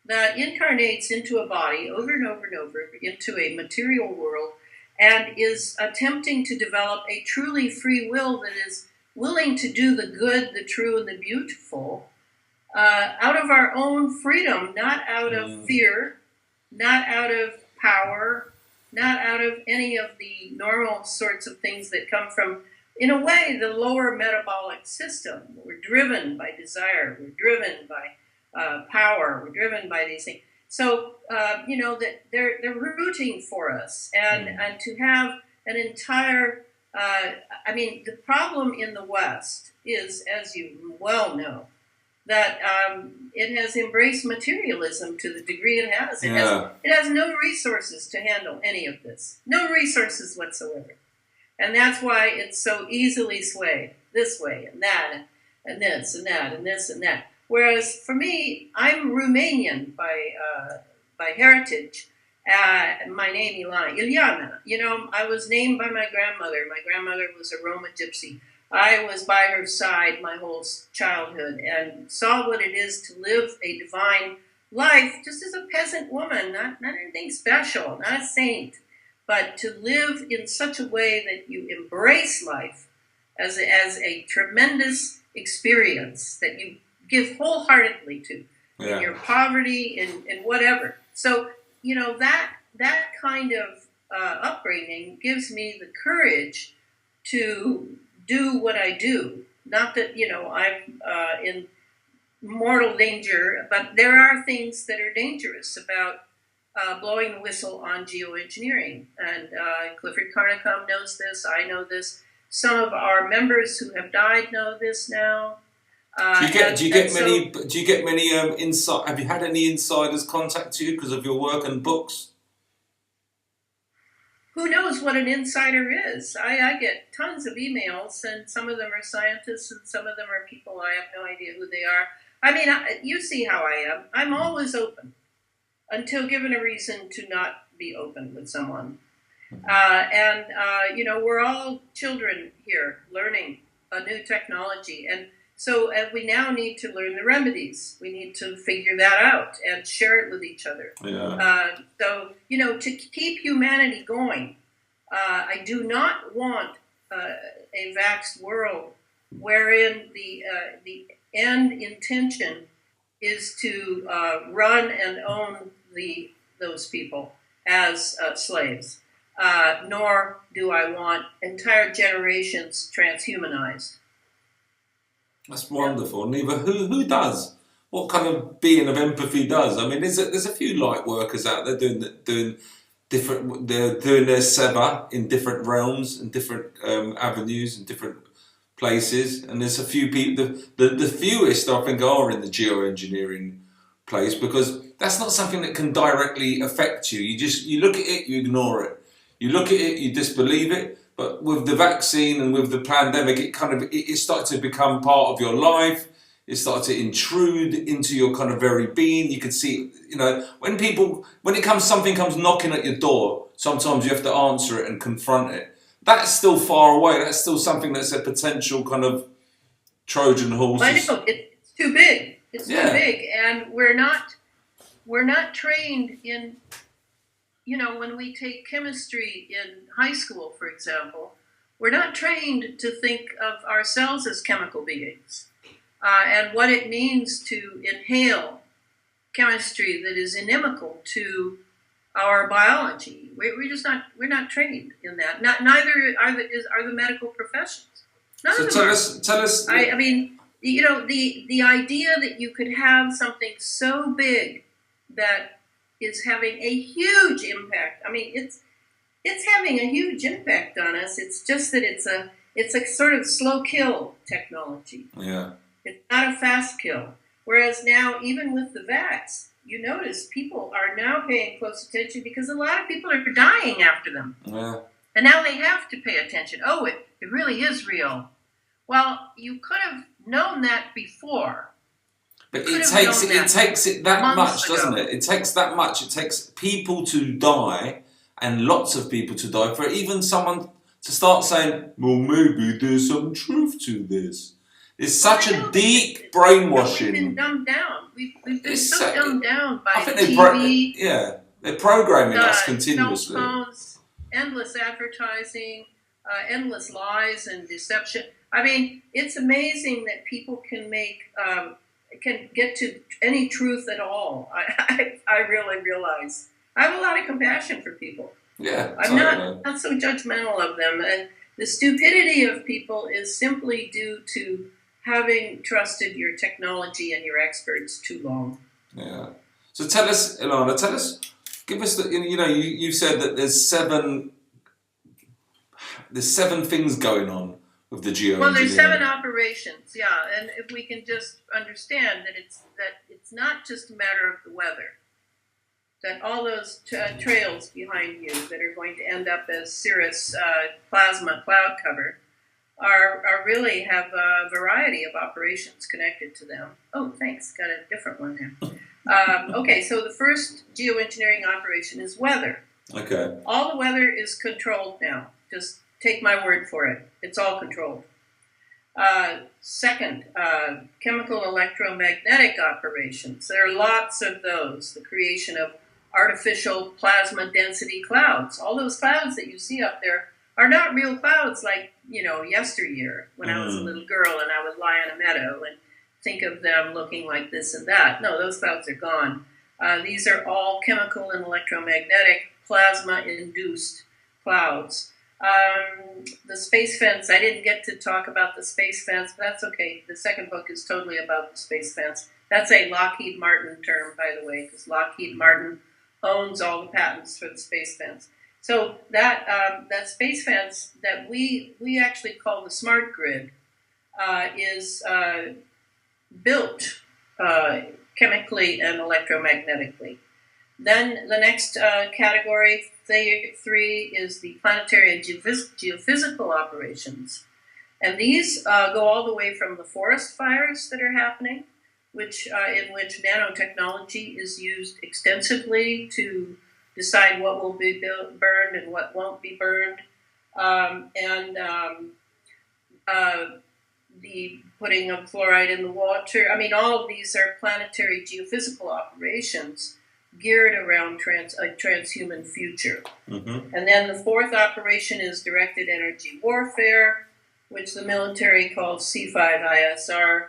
Speaker 1: that incarnates into a body over and over and over into a material world, and is attempting to develop a truly free will that is willing to do the good, the true, and the beautiful out of our own freedom, not out of fear, not out of power, not out of any of the normal sorts of things that come from, in a way, the lower metabolic system. We're driven by desire, we're driven by power, we're driven by these things. So, that they're rooting for us, and to have an entire, the problem in the West is, as you well know, that it has embraced materialism to the degree it has. It has no resources to handle any of this. No resources whatsoever. And that's why it's so easily swayed this way and that and this and that and this and that. Whereas for me, I'm Romanian by heritage. My name Elana. I was named by my grandmother. My grandmother was a Roma gypsy. I was by her side my whole childhood and saw what it is to live a divine life just as a peasant woman, not anything special, not a saint, but to live in such a way that you embrace life as a tremendous experience that you give wholeheartedly to in your poverty, in whatever. So, that kind of upbringing gives me the courage to do what I do. Not that, I'm in mortal danger, but there are things that are dangerous about blowing the whistle on geoengineering. And Clifford Carnicom knows this, I know this. Some of our members who have died know this now.
Speaker 2: Do you get many insight? Have you had any insiders contact you because of your work and books?
Speaker 1: Who knows what an insider is? I get tons of emails, and some of them are scientists, and some of them are people I have no idea who they are. You see how I am. I'm always open until given a reason to not be open with someone. We're all children here learning a new technology. And so we now need to learn the remedies. We need to figure that out and share it with each other.
Speaker 2: Yeah.
Speaker 1: To keep humanity going, I do not want a vaxxed world wherein the end intention is to run and own those people as slaves. Nor do I want entire generations transhumanized.
Speaker 2: That's wonderful. Neva, who does? What kind of being of empathy does? There's a few light workers out there doing different. They're doing their seva in different realms and different avenues and different places. And there's a few people. The fewest I think are in the geoengineering place, because that's not something that can directly affect you. You look at it, you ignore it. You look at it, you disbelieve it. But with the vaccine and with the pandemic, it started to become part of your life. It started to intrude into your kind of very being. You could see, when something comes knocking at your door, sometimes you have to answer it and confront it. That's still far away. That's still something that's a potential kind of Trojan horse.
Speaker 1: I know, it's too big. It's too big, and we're not trained in. When we take chemistry in high school, for example, we're not trained to think of ourselves as chemical beings and what it means to inhale chemistry that is inimical to our biology. We're not trained in that. Neither are the medical professions. None of them are.
Speaker 2: Tell us.
Speaker 1: The idea that you could have something so big that is having a huge impact. It's having a huge impact on us. It's just that it's a sort of slow kill technology.
Speaker 2: Yeah.
Speaker 1: It's not a fast kill. Whereas now, even with the vax, you notice people are now paying close attention because a lot of people are dying after them.
Speaker 2: Yeah.
Speaker 1: And now they have to pay attention. Oh, it really is real. Well, you could have known that before.
Speaker 2: But it takes it that much, doesn't it? It takes that much. It takes people to die, and lots of people to die, for even someone to start saying, well, maybe there's some truth to this. It's such a deep brainwashing.
Speaker 1: We've been dumbed down. We've been so
Speaker 2: Exactly.
Speaker 1: dumbed down by
Speaker 2: I think
Speaker 1: TV.
Speaker 2: they're programming us continuously.
Speaker 1: Cell phones, endless advertising, endless lies and deception. I mean, it's amazing that people can get to any truth at all. I really realize. I have a lot of compassion for people.
Speaker 2: Yeah,
Speaker 1: I'm not so judgmental of them. And the stupidity of people is simply due to having trusted your technology and your experts too long.
Speaker 2: Yeah. So tell us, Elana, give us you said that there's seven things going on with the geoengineering.
Speaker 1: Well, there's 7 operations, yeah, and if we can just understand that it's not just a matter of the weather, that all those trails behind you that are going to end up as cirrus plasma cloud cover are really have a variety of operations connected to them. Oh, thanks, got a different one there. Okay, so the first geoengineering operation is weather.
Speaker 2: Okay.
Speaker 1: All the weather is controlled now. Just take my word for it. It's all controlled. Second, chemical electromagnetic operations. There are lots of those. The creation of artificial plasma density clouds. All those clouds that you see up there are not real clouds like, yesteryear when I was a little girl and I would lie on a meadow and think of them looking like this and that. No, those clouds are gone. These are all chemical and electromagnetic plasma-induced clouds. The space fence, I didn't get to talk about the space fence, but that's okay. The second book is totally about the space fence. That's a Lockheed Martin term, by the way, because Lockheed Martin owns all the patents for the space fence. So that space fence that we actually call the smart grid is built chemically and electromagnetically. Then the next category, 3, is the planetary and geophysical operations. And these go all the way from the forest fires that are happening, in which nanotechnology is used extensively to decide what will be burned and what won't be burned, the putting of fluoride in the water. I mean, all of these are planetary geophysical operations geared around a transhuman future. Mm-hmm. And then the 4th operation is directed energy warfare, which the military calls C5ISR.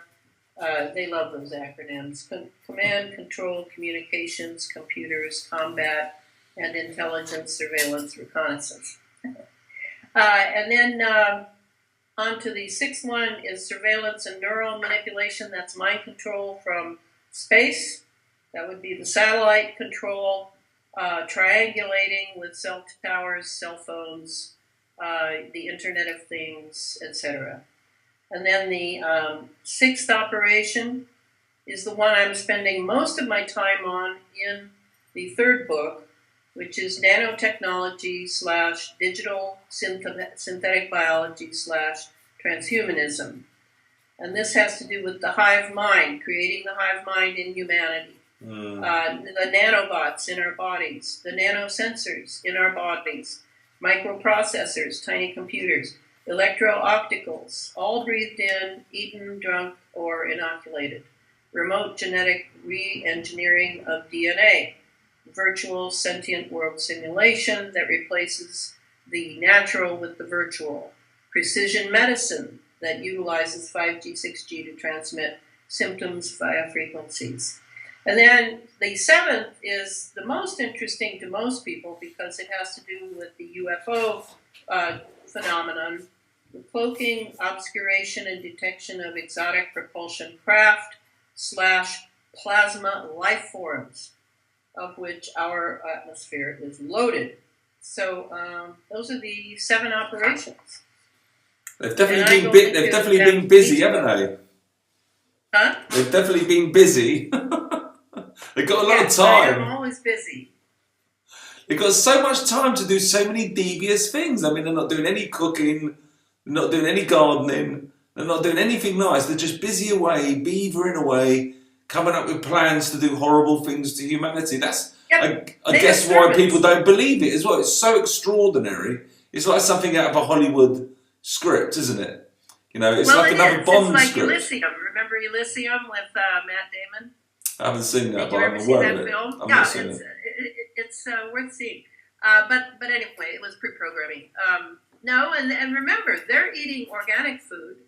Speaker 1: They love those acronyms. Command, control, communications, computers, combat, and intelligence, surveillance, reconnaissance. And then on to the 6th one is surveillance and neural manipulation. That's mind control from space. That would be the satellite control, triangulating with cell towers, cell phones, the Internet of Things, etc. And then the 6th operation is the one I'm spending most of my time on in the 3rd book, which is nanotechnology / digital synthetic biology / transhumanism. And this has to do with the hive mind, creating the hive mind in humanity. The nanobots in our bodies, the nanosensors in our bodies, microprocessors, tiny computers, electro-opticals, all breathed in, eaten, drunk, or inoculated. Remote genetic re-engineering of DNA. Virtual sentient world simulation that replaces the natural with the virtual. Precision medicine that utilizes 5G, 6G to transmit symptoms via frequencies. And then the 7th is the most interesting to most people because it has to do with the UFO phenomenon, the cloaking, obscuration, and detection of exotic propulsion craft / plasma life forms, of which our atmosphere is loaded. So those are the 7 operations.
Speaker 2: They've definitely been busy, haven't they?
Speaker 1: Huh?
Speaker 2: They've definitely been busy. They've got a lot of time.
Speaker 1: I'm always busy.
Speaker 2: They've got so much time to do so many devious things. I mean, they're not doing any cooking, they're not doing any gardening, they're not doing anything nice. They're just busy away, beavering away, coming up with plans to do horrible things to humanity. That's, I guess, why people don't believe it as well. It's so extraordinary. It's like something out of a Hollywood script, isn't it? You know, it's
Speaker 1: well,
Speaker 2: like another Bond
Speaker 1: it's like
Speaker 2: script.
Speaker 1: Elysium. Remember Elysium with Matt Damon?
Speaker 2: I haven't seen that,
Speaker 1: Did
Speaker 2: but
Speaker 1: you ever
Speaker 2: I'm
Speaker 1: see
Speaker 2: aware
Speaker 1: that
Speaker 2: of it.
Speaker 1: film?
Speaker 2: I've
Speaker 1: Yeah,
Speaker 2: not seen it.
Speaker 1: it's worth seeing. But anyway, it was pre-programming. No, and remember, they're eating organic food.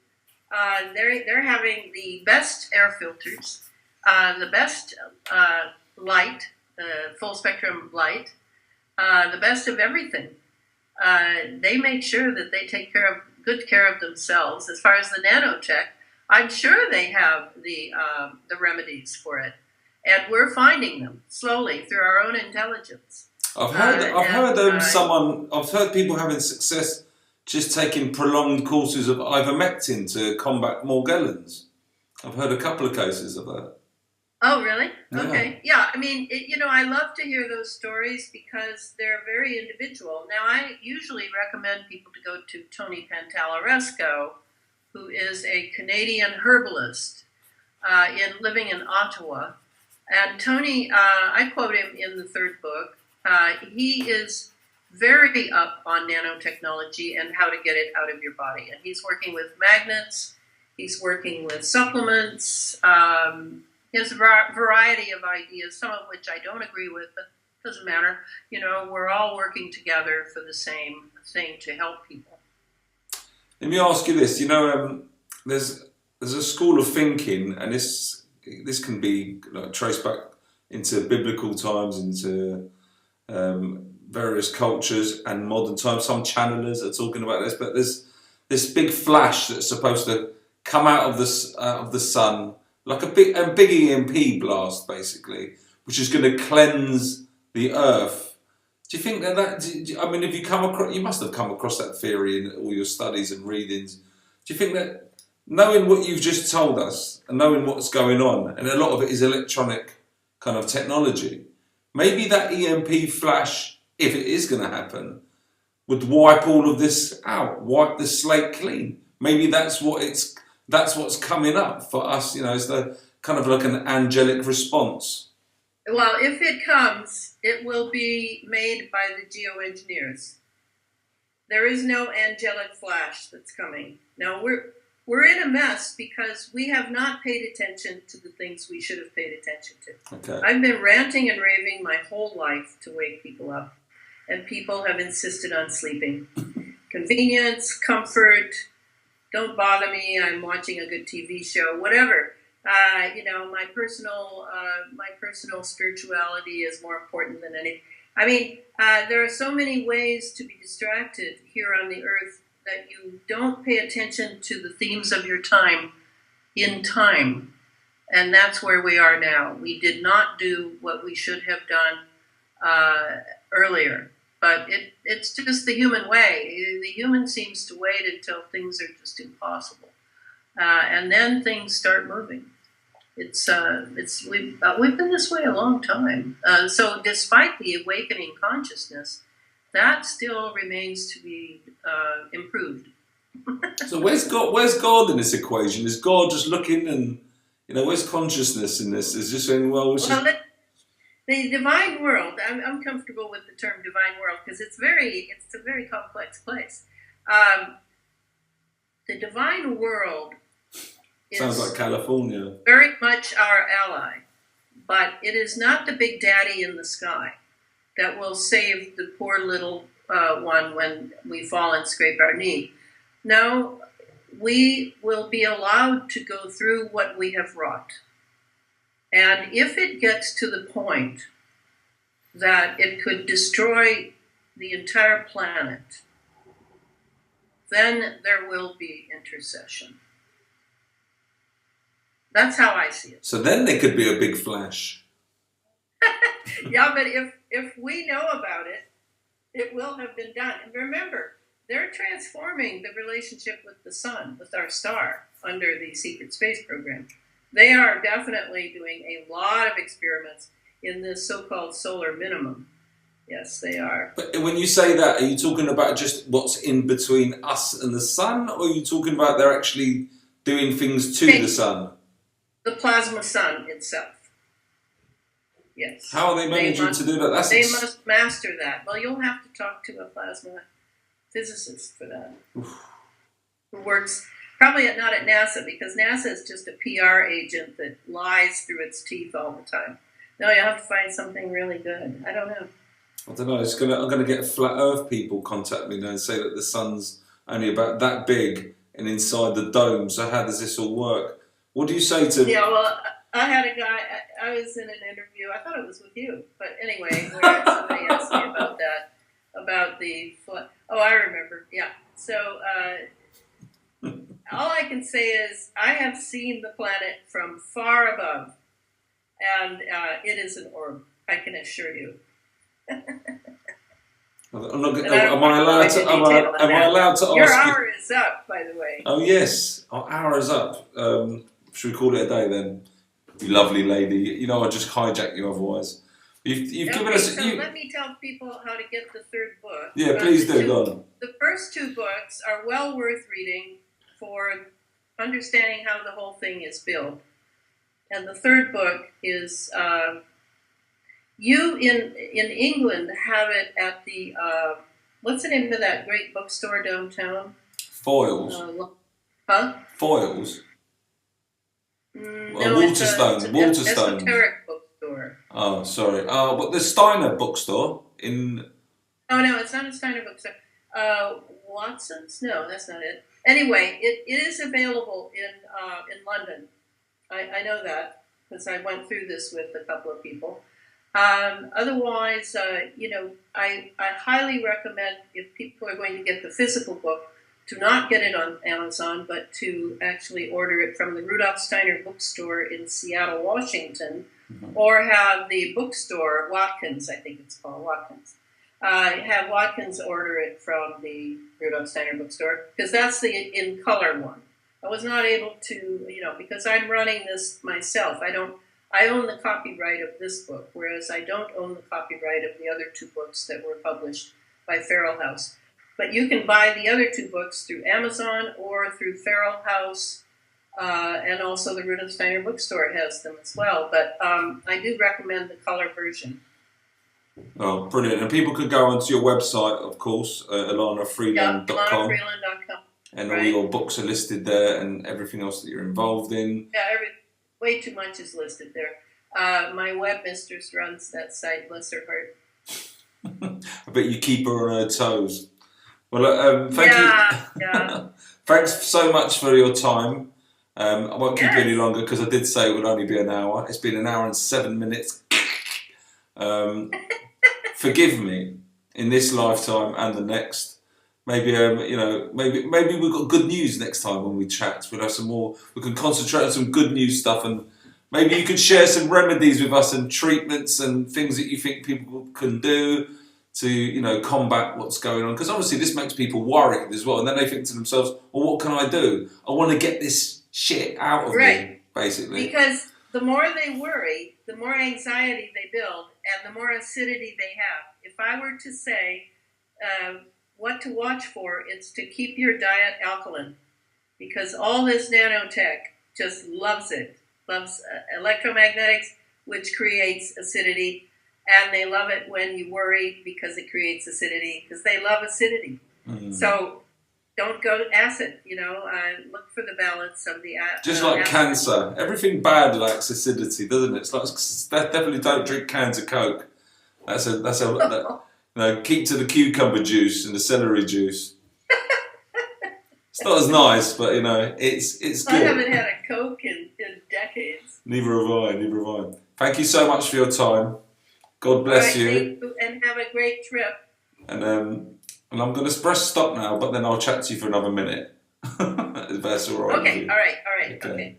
Speaker 1: They're having the best air filters, the best light, full spectrum light, the best of everything. They make sure that they take good care of themselves. As far as the nanotech, I'm sure they have the remedies for it, and we're finding them slowly through our own intelligence.
Speaker 2: I've heard people having success just taking prolonged courses of ivermectin to combat Morgellons. I've heard a couple of cases of that.
Speaker 1: Oh, really?
Speaker 2: Yeah.
Speaker 1: Okay. Yeah, I mean, I love to hear those stories because they're very individual. Now, I usually recommend people to go to Tony Pantalaresco, who is a Canadian herbalist living in Ottawa. And Tony, I quote him in the third book, he is very up on nanotechnology and how to get it out of your body. And he's working with magnets, he's working with supplements, he has a variety of ideas, some of which I don't agree with, but it doesn't matter. We're all working together for the same thing to help people.
Speaker 2: Let me ask you this. There's a school of thinking, and this can be traced back into biblical times, into various cultures and modern times. Some channelers are talking about this, but there's this big flash that's supposed to come out of the sun, like a big EMP blast, basically, which is going to cleanse the earth. Do you think that have you come across? You must have come across that theory in all your studies and readings. Do you think that, knowing what you've just told us and knowing what's going on, and a lot of it is electronic kind of technology, maybe that EMP flash, if it is going to happen, would wipe all of this out, wipe the slate clean? Maybe that's what's coming up for us. It's the kind of like an angelic response.
Speaker 1: Well, if it comes, it will be made by the geoengineers. There is no angelic flash that's coming. Now, we're in a mess because we have not paid attention to the things we should have paid attention to.
Speaker 2: Okay.
Speaker 1: I've been ranting and raving my whole life to wake people up, and people have insisted on sleeping. Convenience, comfort, don't bother me, I'm watching a good TV show, whatever. My personal spirituality is more important than anything. I mean, there are so many ways to be distracted here on the earth that you don't pay attention to the themes of your time in time. And that's where we are now. We did not do what we should have done earlier. But it's just the human way. The human seems to wait until things are just impossible. And then things start moving. We've been this way a long time. So despite the awakening consciousness, that still remains to be improved.
Speaker 2: So where's God in this equation? Is God just looking, and where's consciousness in this? Is just saying,
Speaker 1: the divine world. I'm comfortable with the term divine world because it's a very complex place. The divine world
Speaker 2: sounds like California.
Speaker 1: Very much our ally, but it is not the big daddy in the sky that will save the poor little one when we fall and scrape our knee. No, we will be allowed to go through what we have wrought. And if it gets to the point that it could destroy the entire planet, then there will be intercession. That's how I see it.
Speaker 2: So then there could be a big flash.
Speaker 1: Yeah, but if we know about it, it will have been done. And remember, they're transforming the relationship with the sun, with our star, under the secret space program. They are definitely doing a lot of experiments in this so-called solar minimum. Yes, they are.
Speaker 2: But when you say that, are you talking about just what's in between us and the sun, or are you talking about they're actually doing things to the sun?
Speaker 1: The plasma sun itself. Yes.
Speaker 2: How are they managing to do that?
Speaker 1: They must master that. Well, you'll have to talk to a plasma physicist for that, who works probably not at NASA, because NASA is just a PR agent that lies through its teeth all the time. No, you have to find something really good. I don't know.
Speaker 2: I don't know. I'm gonna get flat Earth people contact me now and say that the sun's only about that big and inside the dome. So how does this all work? What do you say to?
Speaker 1: Yeah, well, I had a guy. I was in an interview. I thought it was with you, but anyway, where somebody asked me about that, about the. Oh, I remember. Yeah. So all I can say is I have seen the planet from far above, and it is an orb. I can assure you.
Speaker 2: Am I allowed to? Am I allowed to ask?
Speaker 1: Your hour is up, by the way.
Speaker 2: Oh yes, our hour is up. Should we call it a day then? You lovely lady. You know, I'll just hijack you otherwise. You've given us.
Speaker 1: So let me tell people how to get the third book.
Speaker 2: Yeah, please do. Go on.
Speaker 1: The first two books are well worth reading for understanding how the whole thing is built. And the third book is you in England have it at the what's the name of that great bookstore downtown?
Speaker 2: Foils.
Speaker 1: Huh?
Speaker 2: Foils.
Speaker 1: No,
Speaker 2: Waterstone.
Speaker 1: It's an
Speaker 2: Waterstone.
Speaker 1: esoteric bookstore.
Speaker 2: Oh, sorry. But the Steiner bookstore in.
Speaker 1: Oh no, it's not a Steiner bookstore. Watson's? No, that's not it. Anyway, it is available in London. I know that because I went through this with a couple of people. Otherwise, I highly recommend, if people are going to get the physical book, to not get it on Amazon, but to actually order it from the Rudolf Steiner bookstore in Seattle, Washington, or have the bookstore, Watkins, I think it's called, Watkins. Have Watkins order it from the Rudolf Steiner bookstore, because that's the in color one. I was not able to, because I'm running this myself. I own the copyright of this book, whereas I don't own the copyright of the other two books that were published by Feral House. But you can buy the other two books through Amazon or through Feral House, and also the Rudolf Steiner bookstore has them as well. But I do recommend the color version.
Speaker 2: Oh, brilliant. And people could go onto your website, of course, ElanaFreeland.com.
Speaker 1: Yeah, ElanaFreeland.com.
Speaker 2: And all your books are listed there and everything else that you're involved in.
Speaker 1: Yeah, way too much is listed there. My webmistress runs that site, bless her heart.
Speaker 2: I bet you keep her on her toes. Well, thank you.
Speaker 1: Yeah.
Speaker 2: Thanks so much for your time. I won't keep you any longer because I did say it would only be an hour. It's been an hour and 7 minutes. Forgive me in this lifetime and the next. Maybe maybe we've got good news next time when we chat. We'll have some more. We can concentrate on some good news stuff, and maybe you could share some remedies with us and treatments and things that you think people can do to combat what's going on. Because obviously this makes people worried as well, and then they think to themselves, "Well, what can I do? I want to get this shit out of me." Basically,
Speaker 1: because the more they worry, the more anxiety they build, and the more acidity they have. If I were to say what to watch for, it's to keep your diet alkaline, because all this nanotech just loves electromagnetics, which creates acidity, and they love it when you worry because it creates acidity, because they love acidity. So don't go acid, look for the balance of the
Speaker 2: just like acid. Cancer, everything bad likes acidity, doesn't it? It's like definitely don't drink cans of Coke. Keep to the cucumber juice and the celery juice. It's not as nice, but it's good.
Speaker 1: I haven't had a Coke in decades.
Speaker 2: Neither have I. Thank you so much for your time. God bless you.
Speaker 1: And have a great trip.
Speaker 2: And I'm going to press stop now, but then I'll chat to you for another minute. If that's all right.
Speaker 1: Okay, all right. Okay.